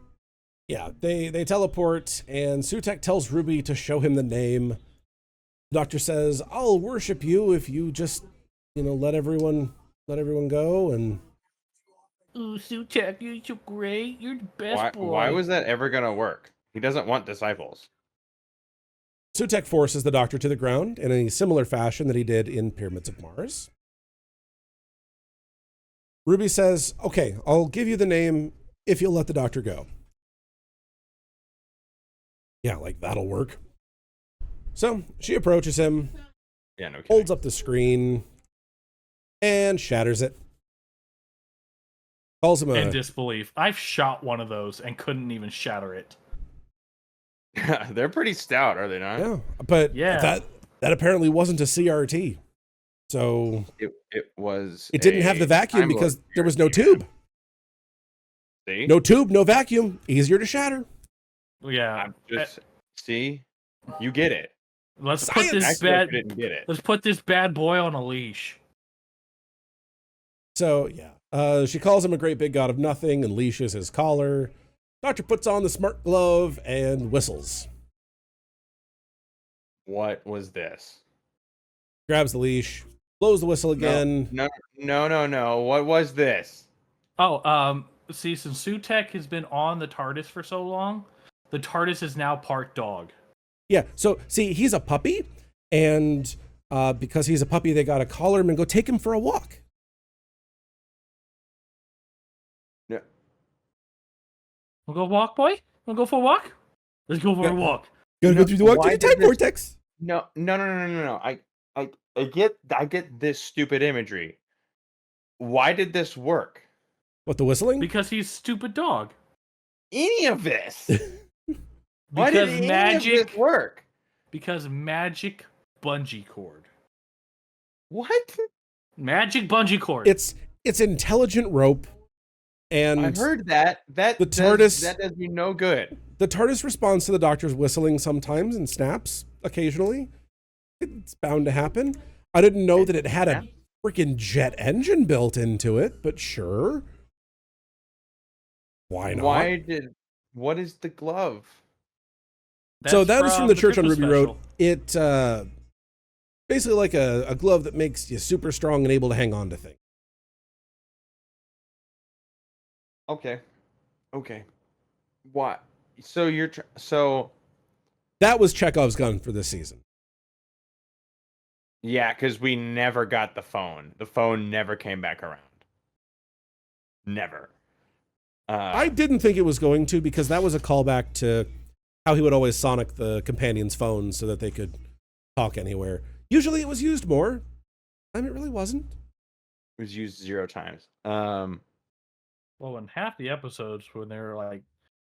A: yeah, they teleport, and Sutek tells Ruby to show him the name. The doctor says, I'll worship you if you just, let everyone go, and...
C: Ooh, Sutek, you're so great. You're the best boy.
B: Why was that ever gonna work? He doesn't want disciples.
A: Sutek forces the doctor to the ground in a similar fashion that he did in Pyramids of Mars. Ruby says, okay, I'll give you the name if you'll let the doctor go. Yeah, like that'll work. So she approaches him,
B: Yeah, no kidding.
A: holds up the screen, and shatters it. Calls him
C: In
A: a...
C: disbelief. I've shot one of those and couldn't even shatter it.
B: They're pretty stout, are they not?
A: Yeah, but
C: Yeah.
A: that apparently wasn't a CRT. So
B: It was.
A: it didn't have the vacuum because there was no tube.
B: See?
A: No tube, no vacuum. Easier to shatter.
C: Yeah.
B: I'm just see. You get it.
C: Let's
A: Science.
C: put this
B: Actually,
C: bad.
B: you didn't get it.
C: Let's put this bad boy on a leash.
A: So, yeah. She calls him a great big god of nothing and leashes his collar. Doctor puts on the smart glove and whistles.
B: What was this?
A: Grabs the leash, blows the whistle again.
B: No. What was this?
C: Oh, see, since Sutek has been on the TARDIS for so long, the TARDIS is now part dog.
A: Yeah, so, see, he's a puppy, and because he's a puppy, they gotta collar him and go take him for a walk.
B: No.
C: We'll go walk, boy? We'll go for a walk? Let's go for a walk.
A: Gotta go through the walk
B: why
A: to the
B: did
A: time
B: this-
A: vortex.
B: No. I get this stupid imagery. Why did this work?
A: What, the whistling?
C: Because he's stupid dog.
B: Any of this? Why
C: Because
B: did any of this work?
C: Because magic bungee cord.
B: What?
C: Magic bungee cord.
A: It's intelligent rope, and
B: I've heard that. That
A: the TARDIS-
B: that does me no good.
A: the TARDIS responds to the doctor's whistling sometimes and snaps occasionally. It's bound to happen. I didn't know that it had a freaking jet engine built into it, but sure. Why not?
B: What is the glove?
A: So that was from the Church on
C: Christmas
A: Ruby Road.
C: special.
A: It basically like a glove that makes you super strong and able to hang on to things.
B: Okay. Okay. What? So so
A: That was Chekhov's gun for this season.
B: yeah, because we never got the phone. The phone never came back around. Never.
A: I didn't think it was going to, because that was a callback to how he would always sonic the companion's phone so that they could talk anywhere. Usually it was used more. I mean, it really wasn't.
B: It was used 0 times.
C: Well, in half the episodes when they were like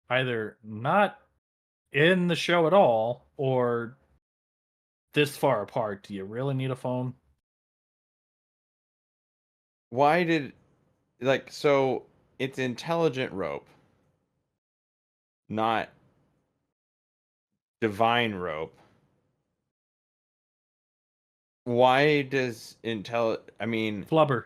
C: either not in the show at all or this far apart, do you really need a phone?
B: Why did so it's intelligent rope, not divine rope. Why does I mean
C: Flubber.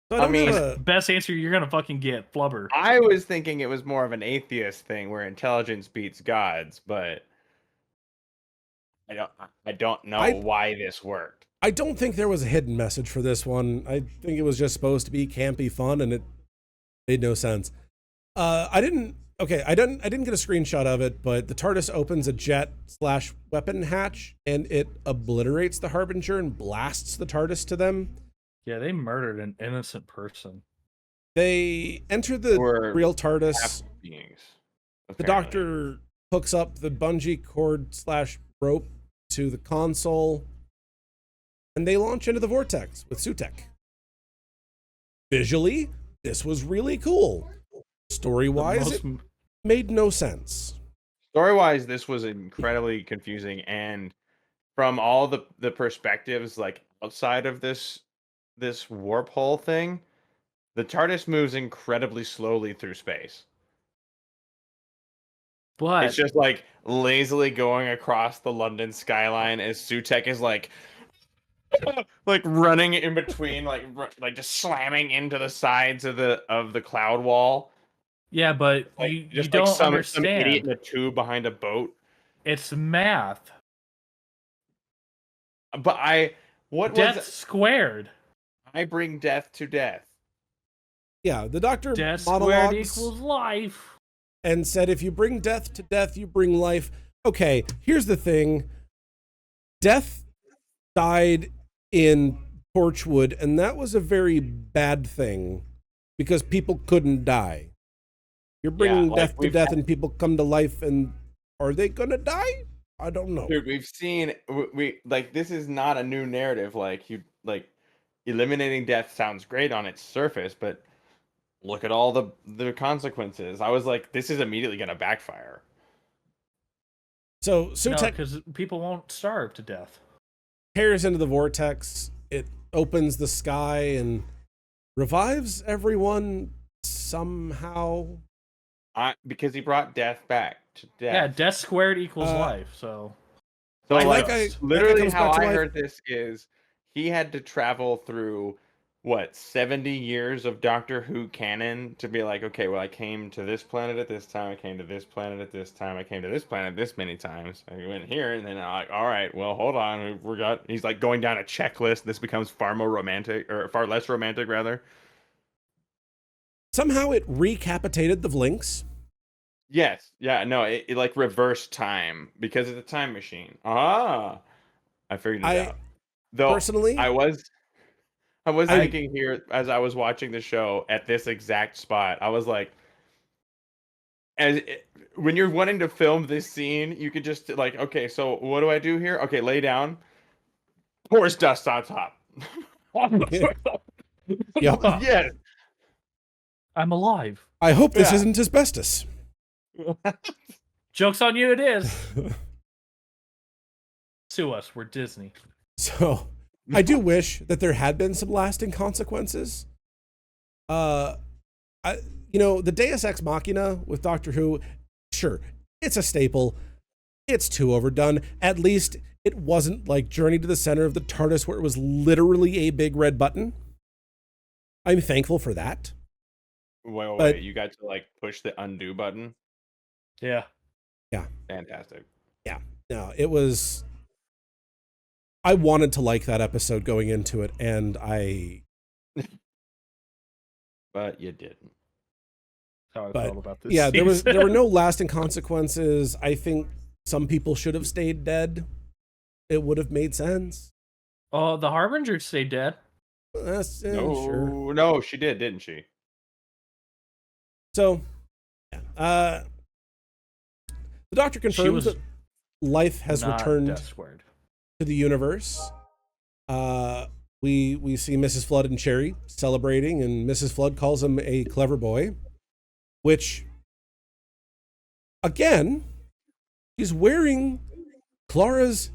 A: So I
B: I
A: don't
B: mean,
A: have a,
C: Best answer you're gonna fucking get, Flubber.
B: I was thinking it was more of an atheist thing where intelligence beats gods, but I don't know why this worked.
A: I don't think there was a hidden message for this one. I think it was just supposed to be campy fun, and it made no sense. I didn't get a screenshot of it, but the TARDIS opens a jet/weapon hatch, and it obliterates the Harbinger and blasts the TARDIS to them.
C: Yeah, they murdered an innocent person.
A: They enter the
B: Or
A: real TARDIS.
B: half beings.
A: The
B: apparently.
A: Doctor hooks up the bungee cord/rope to the console, and they launch into the vortex with Sutek. Visually, this was really cool. Story-wise, it made no sense.
B: Story-wise, this was incredibly confusing, and from all the perspectives, like outside of this warp hole thing, the TARDIS moves incredibly slowly through space.
C: But
B: It's just like lazily going across the London skyline as Sutek is like running in between, like just slamming into the sides of the cloud wall.
C: yeah, but
B: Like
C: you
B: just
C: don't
B: some
C: understand.
B: idiot in a tube behind a boat.
C: It's math.
B: But what
C: Death
B: was
C: squared.
B: I bring death to death.
A: Yeah, the Doctor
C: Death squared
A: monologues
C: equals life.
A: and said, if you bring death to death, you bring life. Okay, here's the thing. Death died in Torchwood, and that was a very bad thing because people couldn't die. You're bringing death to death, and people come to life, and are they gonna die? I don't know.
B: Dude, we've seen we like this is not a new narrative. Like eliminating death sounds great on its surface, but look at all the consequences. I was like, this is immediately gonna backfire.
A: So
C: No,
A: Sutek
C: because people won't starve to death.
A: tears into the vortex. It opens the sky and revives everyone somehow.
B: Because he brought death back to death.
C: Yeah, death squared equals life. So
B: Literally how I
A: life.
B: heard this is he had to travel through 70 years of Doctor Who canon to be like, okay, well, I came to this planet at this time, I came to this planet at this time, I came to this planet this many times, I went here, and then I'm like, all right, well, hold on, he's like going down a checklist. This becomes far more romantic, or far less romantic rather.
A: Somehow it recapitated the Vlinks.
B: Yes, yeah, no, it like reversed time because it's a time machine. I figured it out. Though
A: personally,
B: I was thinking here as I was watching the show at this exact spot. I was like, when you're wanting to film this scene, you could just like, okay, so what do I do here? Okay, lay down, pours dust on top.
A: Yep.
B: Yes.
C: I'm alive.
A: I hope this isn't asbestos.
C: Joke's on you, it is. Sue us, we're Disney.
A: So I do wish that there had been some lasting consequences. The Deus Ex Machina with Doctor Who, sure, it's a staple. It's too overdone. At least it wasn't like Journey to the Center of the TARDIS, where it was literally a big red button. I'm thankful for that.
B: Wait, you got to like push the undo button?
C: Yeah.
A: Yeah.
B: Fantastic.
A: Yeah. No, it was. I wanted to like that episode going into it, and I
B: But you didn't.
C: That's how I
A: But
C: felt about this.
A: yeah, there
C: season.
A: were no lasting consequences. I think some people should have stayed dead. It would have made sense.
C: Oh, the Harbinger stayed dead.
A: That's
B: No,
A: sure.
B: no, she did, didn't she?
A: So, yeah. The Doctor
C: She
A: confirms
C: was
A: that life has
C: not
A: returned
C: Death Squared.
A: to the universe. We see Mrs. Flood and Cherry celebrating, and Mrs. Flood calls him a clever boy, which, again, he's wearing Clara's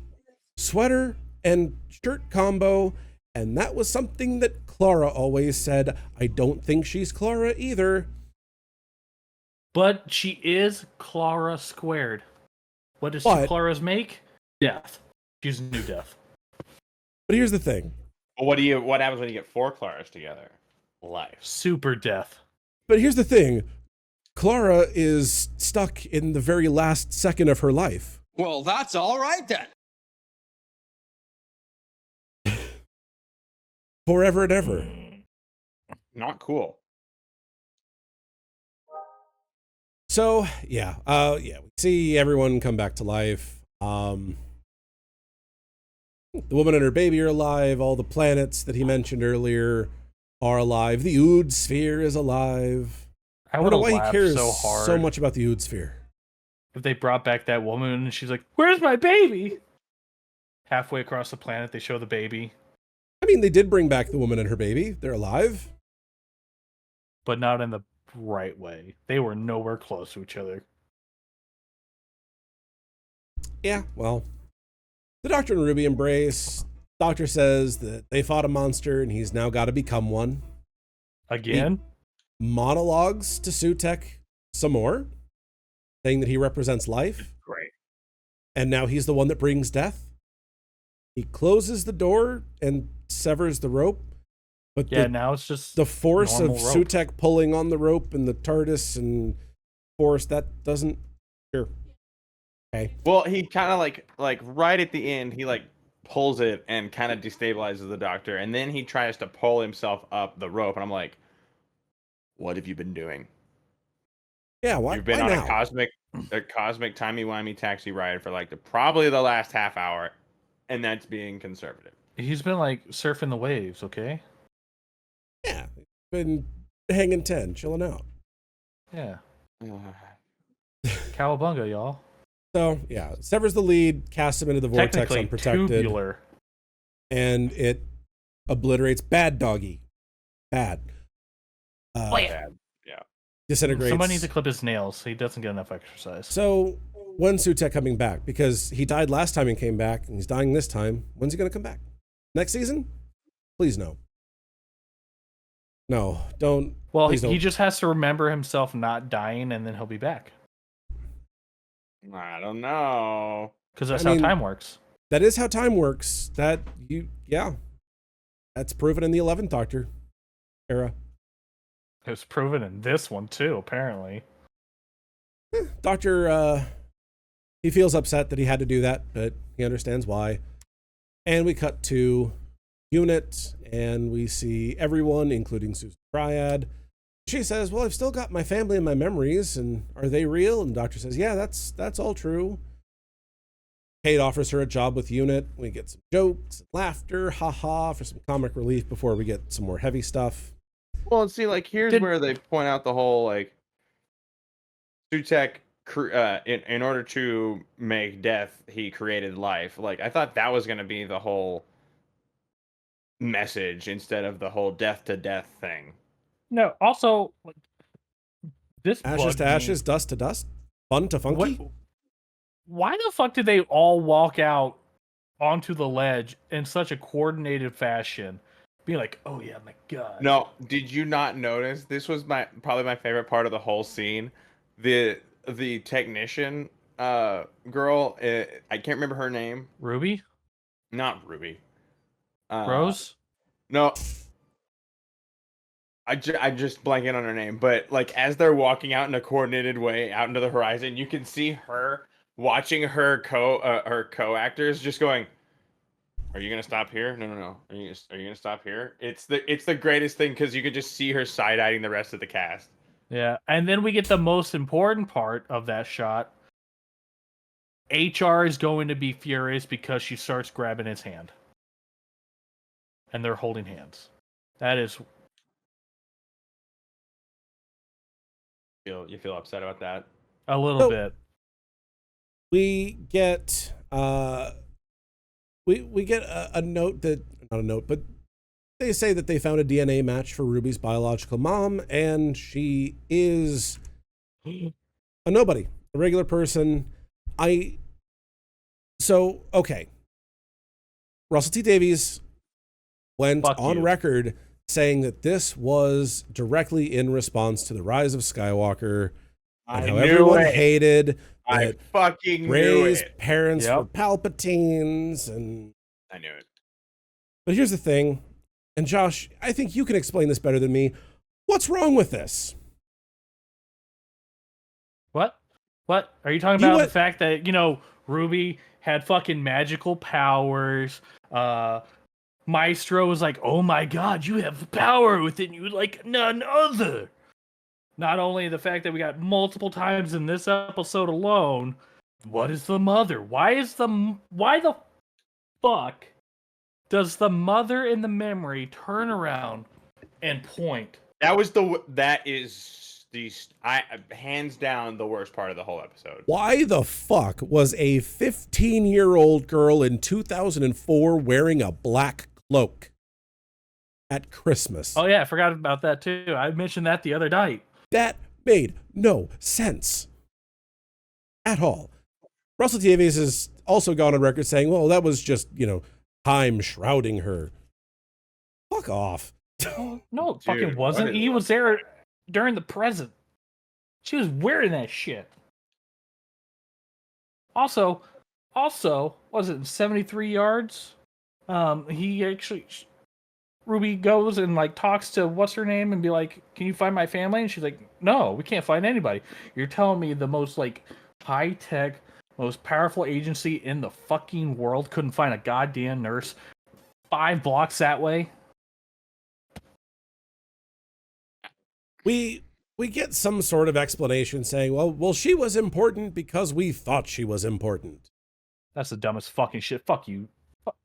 A: sweater and shirt combo, and that was something that Clara always said. I don't think she's Clara either.
C: But she is Clara squared. What does
A: But-
C: two Claras make? Death. She's new death.
A: But here's the thing.
B: What happens when you get 4 Claras together? Life.
C: Super death.
A: But here's the thing. Clara is stuck in the very last second of her life.
D: Well, that's all right then.
A: Forever and ever.
B: Not cool.
A: So yeah, we see everyone come back to life. The woman and her baby are alive. All the planets that he mentioned earlier are alive. The Ood sphere is alive.
C: I
A: I
C: would
A: don't
C: have
A: know why he
C: laughed
A: cares
C: so hard
A: so much about the Ood sphere.
C: if they brought back that woman and she's like, "Where's my baby?" Halfway across the planet, they show the baby,
A: I mean, they did bring back the woman and her baby. They're alive.
C: but not in the right way. They were nowhere close to each other.
A: Yeah, well, the Doctor and Ruby embrace. Doctor says that they fought a monster and he's now got to become one.
C: Again?
A: Monologues to Sutek some more, saying that he represents life.
B: Great.
A: And now he's the one that brings death. He closes the door and severs the rope. But
C: Yeah, now it's just
A: the force of
C: normal rope.
A: Sutek pulling on the rope and the TARDIS and force, that doesn't... Sure. Okay.
B: Well, he kind of like right at the end, he like pulls it and kind of destabilizes the Doctor, and then he tries to pull himself up the rope, and I'm like, what have you been doing?
A: Yeah, why,
B: You've been
A: why
B: on
A: now?
B: a cosmic timey-wimey taxi ride for like probably the last half hour, and that's being conservative.
C: He's been like surfing the waves, okay?
A: Yeah, been hanging 10, chilling out.
C: Yeah. Cowabunga, y'all.
A: So, yeah, severs the lead, casts him into the vortex
C: Technically
A: unprotected,
C: tubular.
A: and it obliterates Bad Doggy. Bad.
B: Bad.
A: Disintegrates.
C: Somebody needs to clip his nails so he doesn't get enough exercise.
A: So, when's Sutek coming back? Because he died last time and came back, and he's dying this time. When's he going to come back? Next season? Please no. No, don't.
C: Well,
A: please
C: he
A: don't.
C: just has to remember himself not dying, and then he'll be back.
B: I don't know.
C: Because that's
A: I
C: how
A: mean-
C: time works.
A: That is how time works. Yeah. That's proven in the 11th Doctor era.
C: It was proven in this one too, apparently.
A: Doctor, he feels upset that he had to do that, but he understands why. And we cut to Unit, and we see everyone, including Susan Triad. She says, well, I've still got my family and my memories, and are they real? And Doctor says, yeah, that's all true. Kate offers her a job with Unit. We get some jokes, laughter, haha, for some comic relief before we get some more heavy stuff.
B: Well, see, like here's where they point out the whole like Sutek, in order to make death, he created life. Like I thought that was going to be the whole message instead of the whole death to death thing.
C: No, also, like, this
A: Ashes
C: bugged
A: to
C: me.
A: ashes, dust to dust, fun to funky.
C: Why the fuck did they all walk out onto the ledge in such a coordinated fashion? Be like, oh yeah, my god.
B: No, did you not notice? This was probably my favorite part of the whole scene. The technician girl, I can't remember her name.
C: Ruby?
B: Not Ruby.
C: Rose?
B: No. I just blanking on her name, but like as they're walking out in a coordinated way out into the horizon, you can see her watching her co-actors just going, Are you gonna stop here? No. Are you gonna stop here? It's the greatest thing because you could just see her side-eyeing the rest of the cast.
C: Yeah, and then we get the most important part of that shot. HR is going to be furious because she starts grabbing his hand. And they're holding hands. That is...
B: You feel upset about that?
C: A little bit.
A: We get we get a note that, not a note, but they say that they found a DNA match for Ruby's biological mom, and she is a nobody, a regular person. Okay. Russell T Davies went on record saying that this was directly in response to the rise of Skywalker and how everyone hated
B: I fucking
A: Rey's
B: knew it.
A: parents were Palpatines, and
B: I knew it.
A: But here's the thing, and Josh, I think you can explain this better than me. What's wrong with this?
C: What? Are you talking about the fact that, Ruby had fucking magical powers? Maestro was like, oh my god, you have power within you like none other. Not only the fact that we got multiple times in this episode alone, what is the mother? Why the fuck does the mother in the memory turn around and point?
B: That is hands down the worst part of the whole episode.
A: Why the fuck was a 15-year-old girl in 2004 wearing a black cloak at Christmas?
C: Oh yeah, I forgot about that too. I mentioned that the other night.
A: That made no sense at all. Russell T Davies has also gone on record saying, well, that was just, time shrouding her. Fuck off.
C: No, it fucking wasn't. He was there during the present. She was wearing that shit. Also, was it 73 yards? Ruby goes and talks to what's her name and be like, can you find my family? And she's like, no, we can't find anybody. You're telling me the most high-tech, most powerful agency in the fucking world couldn't find a goddamn nurse 5 blocks that way?
A: We get some sort of explanation saying, well, she was important because we thought she was important.
C: That's the dumbest fucking shit. Fuck you.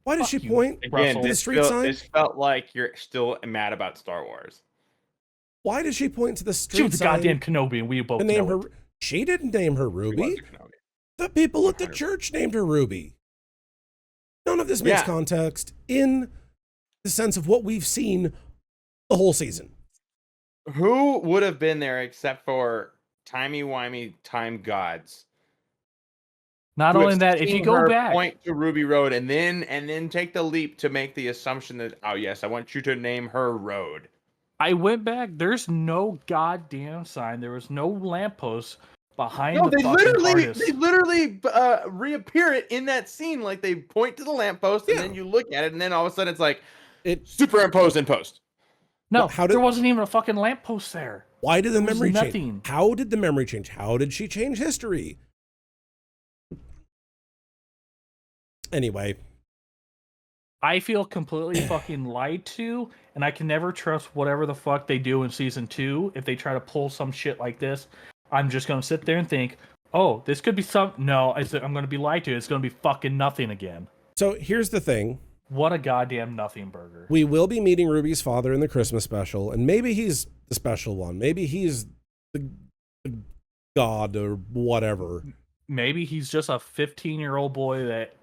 A: Why did she point to the street sign?
B: This felt like you're still mad about Star Wars.
A: Why did she point to the street sign?
C: She was a goddamn Kenobi, and we both know it.
A: She didn't name her Ruby. The people at the church named her Ruby. None of this makes context in the sense of what we've seen the whole season.
B: Who would have been there except for timey-wimey time gods?
C: Not only that, if you go back,
B: point to Ruby Road and then take the leap to make the assumption that, oh yes, I want you to name her Road.
C: I went back. There's no goddamn sign. There was no lamppost behind the fucking TARDIS.
B: They literally reappear it in that scene. Like they point to the lamppost and then you look at it and then all of a sudden it's like it's superimposed in post.
C: No, there wasn't even a fucking lamppost there.
A: Why did the memory change? How did the memory change? How did she change history? Anyway.
C: I feel completely fucking lied to, and I can never trust whatever the fuck they do in season 2. If they try to pull some shit like this, I'm just going to sit there and think, oh, this could be no, I'm going to be lied to. It's going to be fucking nothing again.
A: So here's the thing.
C: What a goddamn nothing burger.
A: We will be meeting Ruby's father in the Christmas special, and maybe he's the special one. Maybe he's the god or whatever.
C: Maybe he's just a 15-year-old boy that,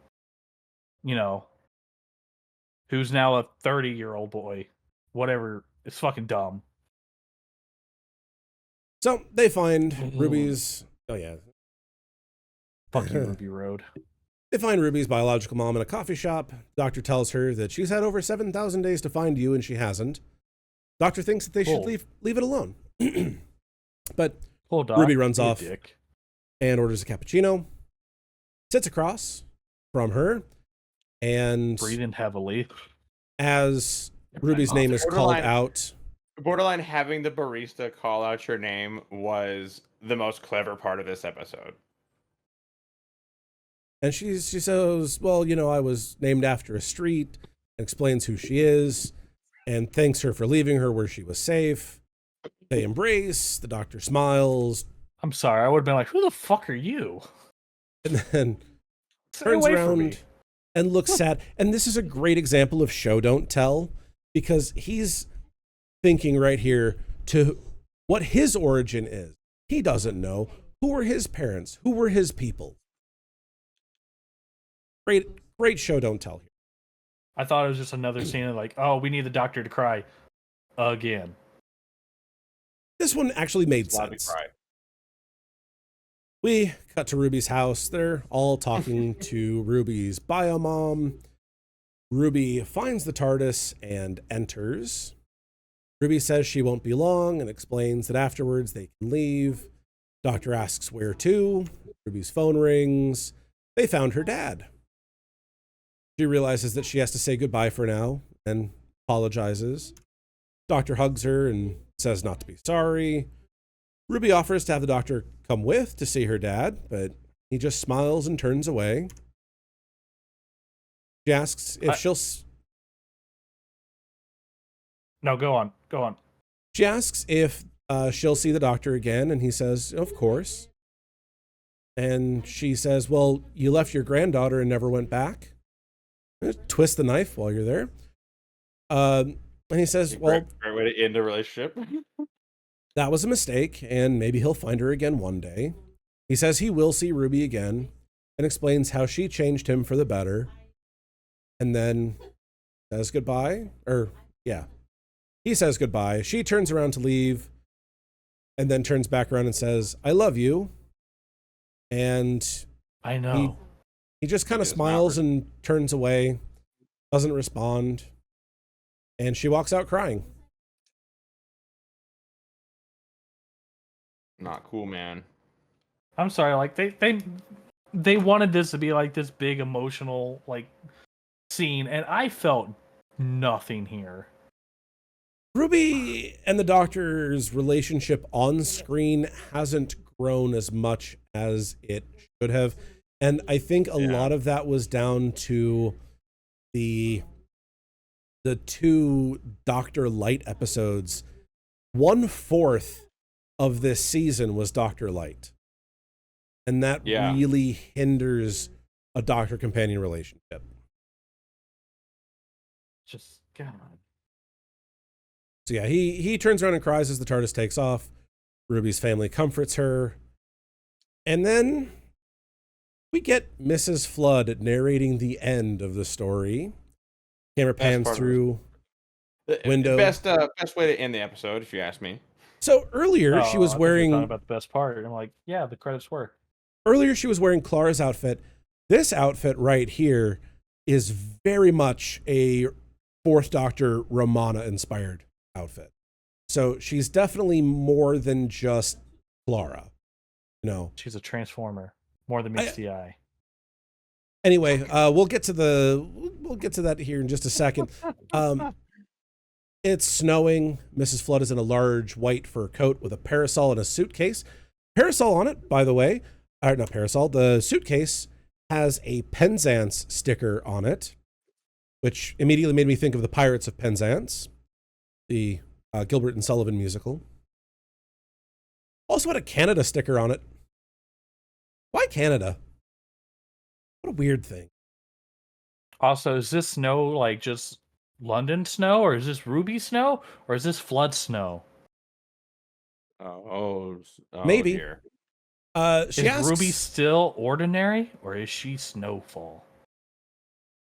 C: who's now a 30-year-old boy. Whatever. It's fucking dumb.
A: So they find Ruby's... Oh, yeah.
C: Fucking Ruby Road.
A: They find Ruby's biological mom in a coffee shop. Doctor tells her that she's had over 7,000 days to find you, and she hasn't. Doctor thinks that they should leave it alone. But Ruby runs off and orders a cappuccino, sits across from her, and
C: breathing heavily.
A: As Ruby's name is called out.
B: Borderline having the barista call out your name was the most clever part of this episode.
A: And she says, well, I was named after a street, and explains who she is and thanks her for leaving her where she was safe. They embrace. The doctor smiles.
C: I'm sorry. I would have been like, who the fuck are you?
A: And then
C: Stay
A: turns
C: away from me.
A: around and looks sad. And this is a great example of show don't tell, because he's thinking right here to what his origin is. He doesn't know. Who were his parents? Who were his people? Great show don't tell here.
C: I thought it was just another scene of like, oh, we need the doctor to cry again.
A: This one actually made
B: Allowed to
A: sense.
B: cry.
A: We cut to Ruby's house. They're all talking to Ruby's biomom. Ruby finds the TARDIS and enters. Ruby says she won't be long and explains that afterwards they can leave. Doctor asks where to. Ruby's phone rings. They found her dad. She realizes that she has to say goodbye for now and apologizes. Doctor hugs her and says not to be sorry. Ruby offers to have the doctor come with to see her dad, but he just smiles and turns away. She asks if
C: No, go on.
A: She asks if she'll see the doctor again, and he says, of course. And she says, well, you left your granddaughter and never went back. Twist the knife while you're there. And he says, well,
B: great way to end a relationship.
A: that was a mistake, and maybe he'll find her again one day. He says he will see Ruby again and explains how she changed him for the better. And then says goodbye. He says goodbye. She turns around to leave and then turns back around and says, I love you. And
C: I know.
A: He just kind of smiles and turns away, doesn't respond, and she walks out crying.
B: Not cool, man.
C: I'm sorry, like they wanted this to be like this big emotional like scene, and I felt nothing here.
A: Ruby and the doctor's relationship on screen hasn't grown as much as it should have. And I think a lot of that was down to the two Dr. Light episodes. 1/4 of this season was Dr. Light. And that really hinders a doctor companion relationship.
C: Just God.
A: So yeah, he turns around and cries as the TARDIS takes off. Ruby's family comforts her. And then we get Mrs. Flood narrating the end of the story. Camera pans through window.
B: Best way to end the episode, if you ask me.
A: So earlier she was wearing.
C: Talking about the best part. I'm like, yeah, the credits were.
A: Earlier she was wearing Clara's outfit. This outfit right here is very much a Fourth Doctor Romana inspired outfit. So she's definitely more than just Clara.
C: She's a transformer. More than meets the eye.
A: Anyway, we'll get to that here in just a second. It's snowing. Mrs. Flood is in a large white fur coat with a parasol and a suitcase. Parasol on it, by the way. Not parasol. The suitcase has a Penzance sticker on it, which immediately made me think of the Pirates of Penzance, the Gilbert and Sullivan musical. Also had a Canada sticker on it. Why Canada? What a weird thing.
C: Also, is this snow like just London snow, or is this Ruby snow, or is this Flood snow?
A: Maybe.
B: Dear.
A: She asks,
C: Ruby still ordinary, or is she Snowfall?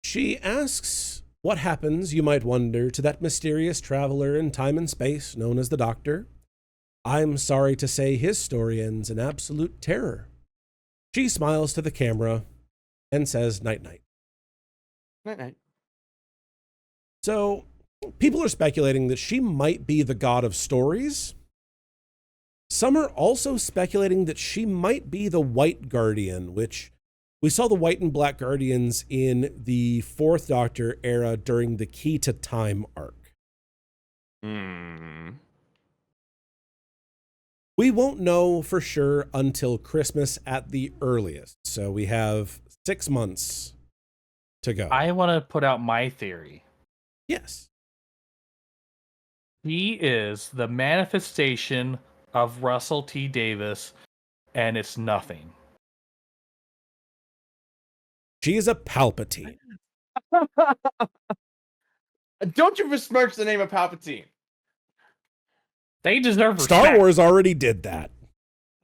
A: She asks what happens, you might wonder, to that mysterious traveler in time and space known as the Doctor. I'm sorry to say his story ends in absolute terror. She smiles to the camera and says night-night.
B: Night-night.
A: So, people are speculating that she might be the god of stories. Some are also speculating that she might be the White Guardian, which we saw the White and Black Guardians in the Fourth Doctor era during the Key to Time arc. We won't know for sure until Christmas at the earliest. So we have 6 months to go.
C: I want to put out my theory.
A: Yes.
C: He is the manifestation of Russell T. Davis, and it's nothing.
A: She is a Palpatine.
B: Don't you besmirch the name of Palpatine.
C: They deserve respect.
A: Star Wars already did that.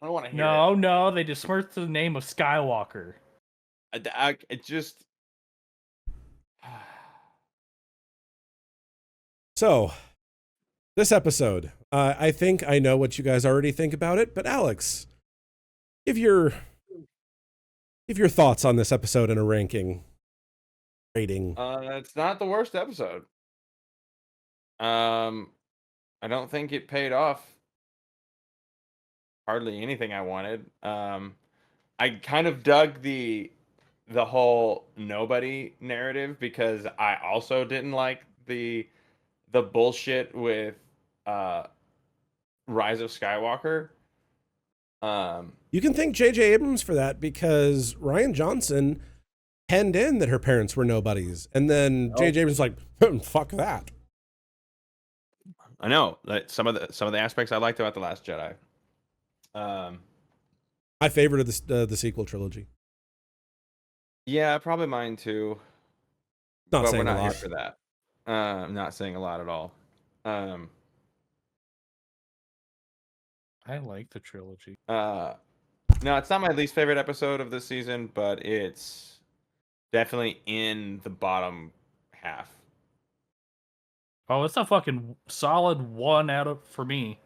B: I don't want to hear it.
C: No, they besmirched the name of Skywalker.
B: It just...
A: So, this episode, I think I know what you guys already think about it, but Alex, give your thoughts on this episode in a rating.
B: It's not the worst episode. I don't think it paid off hardly anything I wanted. I kind of dug the whole nobody narrative because I also didn't like the bullshit with Rise of Skywalker.
A: You can thank J.J. Abrams for that because Rian Johnson penned in that her parents were nobodies, and then J.J. Abrams was like, "Fuck that."
B: I know, like some of the aspects I liked about The Last Jedi.
A: My favorite of the sequel trilogy.
B: Yeah, probably mine too.
A: Not
B: But
A: saying
B: we're
A: a
B: not here
A: lot.
B: for that. I'm not saying a lot at all.
C: I like the trilogy.
B: No, it's not my least favorite episode of this season, but it's definitely in the bottom half.
C: Oh, it's a fucking solid 1 out of for me.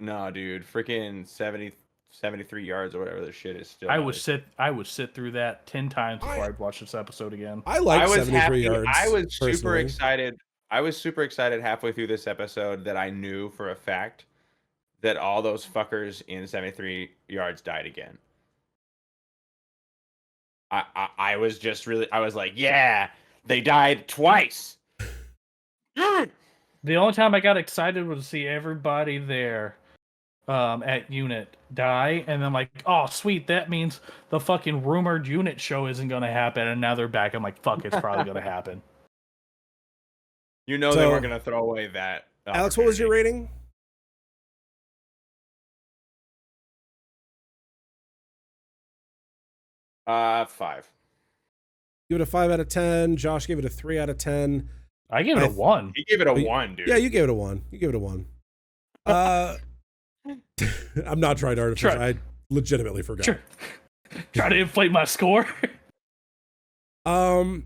B: No, dude, freaking 73 yards or whatever this shit is still.
C: I would sit through that 10 times before I'd watch this episode again.
A: I like
B: I was
A: 73
B: happy.
A: yards.
B: I was super
A: personally.
B: excited. I was super excited halfway through this episode that I knew for a fact that all those fuckers in 73 yards died again. I was just really, I was like, yeah, they died twice.
C: The only time I got excited was to see everybody there at unit die, and then like, oh sweet, that means the fucking rumored unit show isn't gonna happen, and now they're back. I'm like, fuck, it's probably gonna happen.
B: You know they weren't gonna throw away that.
A: Alex, what was your rating?
B: Five.
A: Give it a 5 out of 10. Josh gave it a 3 out of 10.
C: I gave it a 1.
B: He gave it a 1, dude.
A: Yeah, you gave it a 1. You gave it a 1. I'm not trying to artificial. I legitimately forgot.
C: Sure. Try to inflate my score.
B: He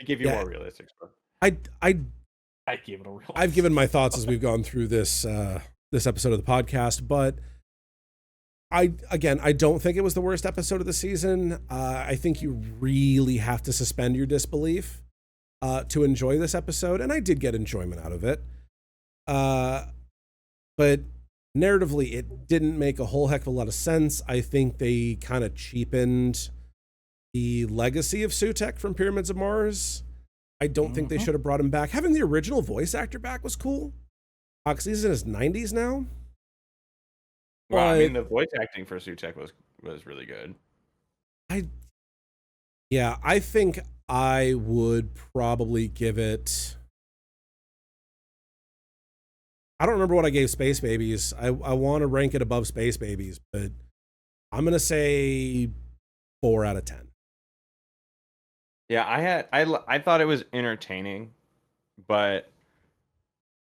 B: gave you more realistic score.
A: I
C: give it a real.
A: I've given my thoughts as we've gone through this episode of the podcast, but I don't think it was the worst episode of the season. I think you really have to suspend your disbelief to enjoy this episode, and I did get enjoyment out of it. But narratively, it didn't make a whole heck of a lot of sense. I think they kind of cheapened the legacy of Sutekh from Pyramids of Mars. I don't think they should have brought him back. Having the original voice actor back was cool. Because he's in his 90s now.
B: Well, I mean, the voice acting for Sutekh was really good.
A: I think I would probably give it. I don't remember what I gave Space Babies. I want to rank it above Space Babies, but I'm gonna say 4 out of 10.
B: Yeah, I thought it was entertaining, but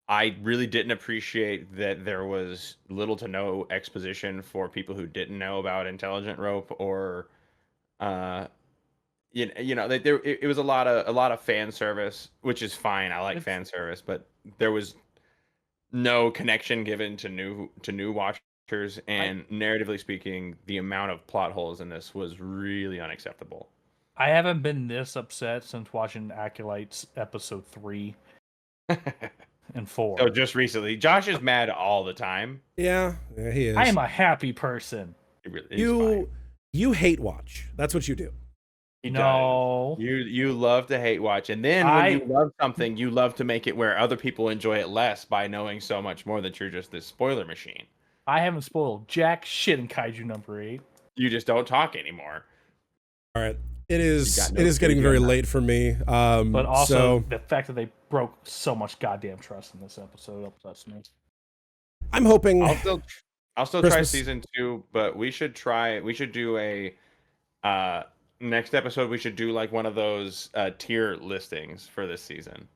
B: I really didn't appreciate that there was little to no exposition for people who didn't know about Intelligent Rope or, it was a lot of fan service, which is fine. I like fan service, but there was no connection given to new watchers, and narratively speaking, the amount of plot holes in this was really unacceptable.
C: I haven't been this upset since watching Acolytes episode 3 and 4.
B: So just recently, Josh is mad all the time.
A: Yeah, he is.
C: I am a happy person.
B: He really is.
A: You hate watch. That's what you do.
B: He
C: No.
B: does. You love to hate watch, and then when you love something, you love to make it where other people enjoy it less by knowing so much more that you're just this spoiler machine.
C: I haven't spoiled jack shit in Kaiju number 8.
B: You just don't talk anymore.
A: All right. It is.
B: got no
A: It is getting
B: studio
A: very
B: now.
A: late for me.
C: But also
A: so
C: the fact that they broke so much goddamn trust in this episode upsets me.
A: I'm hoping.
B: I'll still try
A: Christmas-
B: season 2, but we should do a next episode. We should do like one of those tier listings for this season.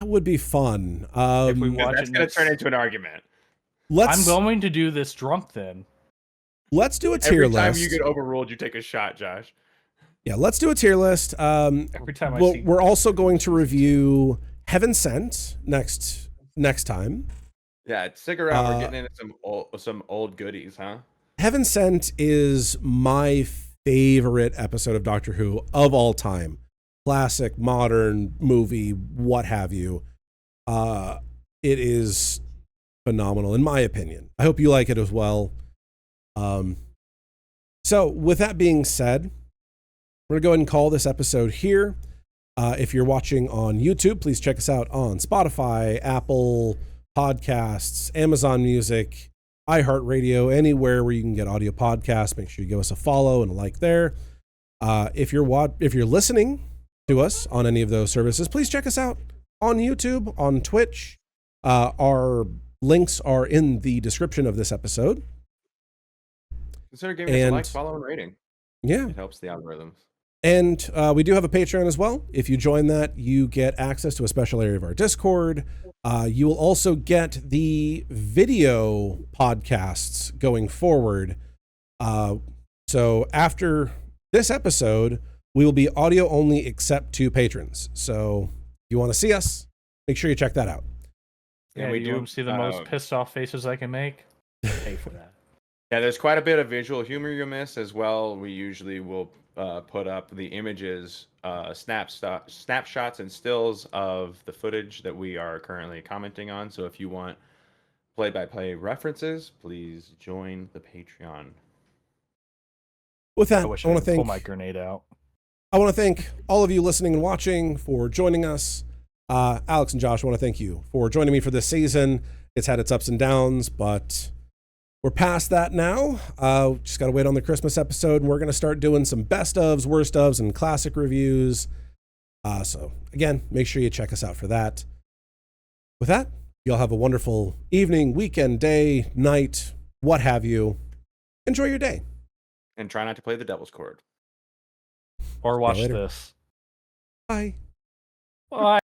A: That would be fun.
C: If we
B: 'Cause
C: watch
B: that's
C: it
B: going to
C: next,
B: turn into an argument.
C: I'm
A: let's
C: going to do this drunk then.
A: let's do a tier
B: Every time
A: list.
B: you get overruled, you take a shot, Josh.
A: Yeah, let's do a tier list.
C: Every time I
A: Well,
C: see,
A: we're also going to review Heaven Sent next time.
B: Yeah, stick around. We're getting into some old goodies, huh?
A: Heaven Sent is my favorite episode of Doctor Who of all time. Classic, modern movie, what have you. It is phenomenal, in my opinion. I hope you like it as well. So, with that being said, we're going to go ahead and call this episode here. If you're watching on YouTube, please check us out on Spotify, Apple Podcasts, Amazon Music, iHeartRadio, anywhere where you can get audio podcasts. Make sure you give us a follow and a like there. If you're listening to us on any of those services, please check us out on YouTube, on Twitch. Our links are in the description of this episode.
B: Consider giving us a
A: And-
B: like, follow, and rating.
A: Yeah.
B: It helps the algorithms.
A: And we do have a Patreon as well. If you join that, you get access to a special area of our Discord. You will also get the video podcasts going forward. So after this episode, we will be audio only except to patrons. So if you want to see us, make sure you check that out.
C: yeah,
B: we
C: you
B: do,
C: want to see the most pissed off faces I can make? Pay for that.
B: Yeah, there's quite a bit of visual humor you'll miss as well. We usually will put up the images, snapshots and stills of the footage that we are currently commenting on. So if you want play-by-play references, please join the Patreon.
A: With that,
C: I wish
A: I
C: I
A: want
C: could
A: to
C: pull
A: thank
C: my grenade out.
A: I want to thank all of you listening and watching for joining us. Alex and Josh, I want to thank you for joining me for this season. It's had its ups and downs, but we're past that now. Just got to wait on the Christmas episode, and we're going to start doing some best ofs, worst ofs, and classic reviews. So again, make sure you check us out for that. With that, y'all have a wonderful evening, weekend, day, night, what have you. Enjoy your day.
B: And try not to play the devil's chord.
C: Or watch
A: later.
C: this.
A: Bye.
C: Bye.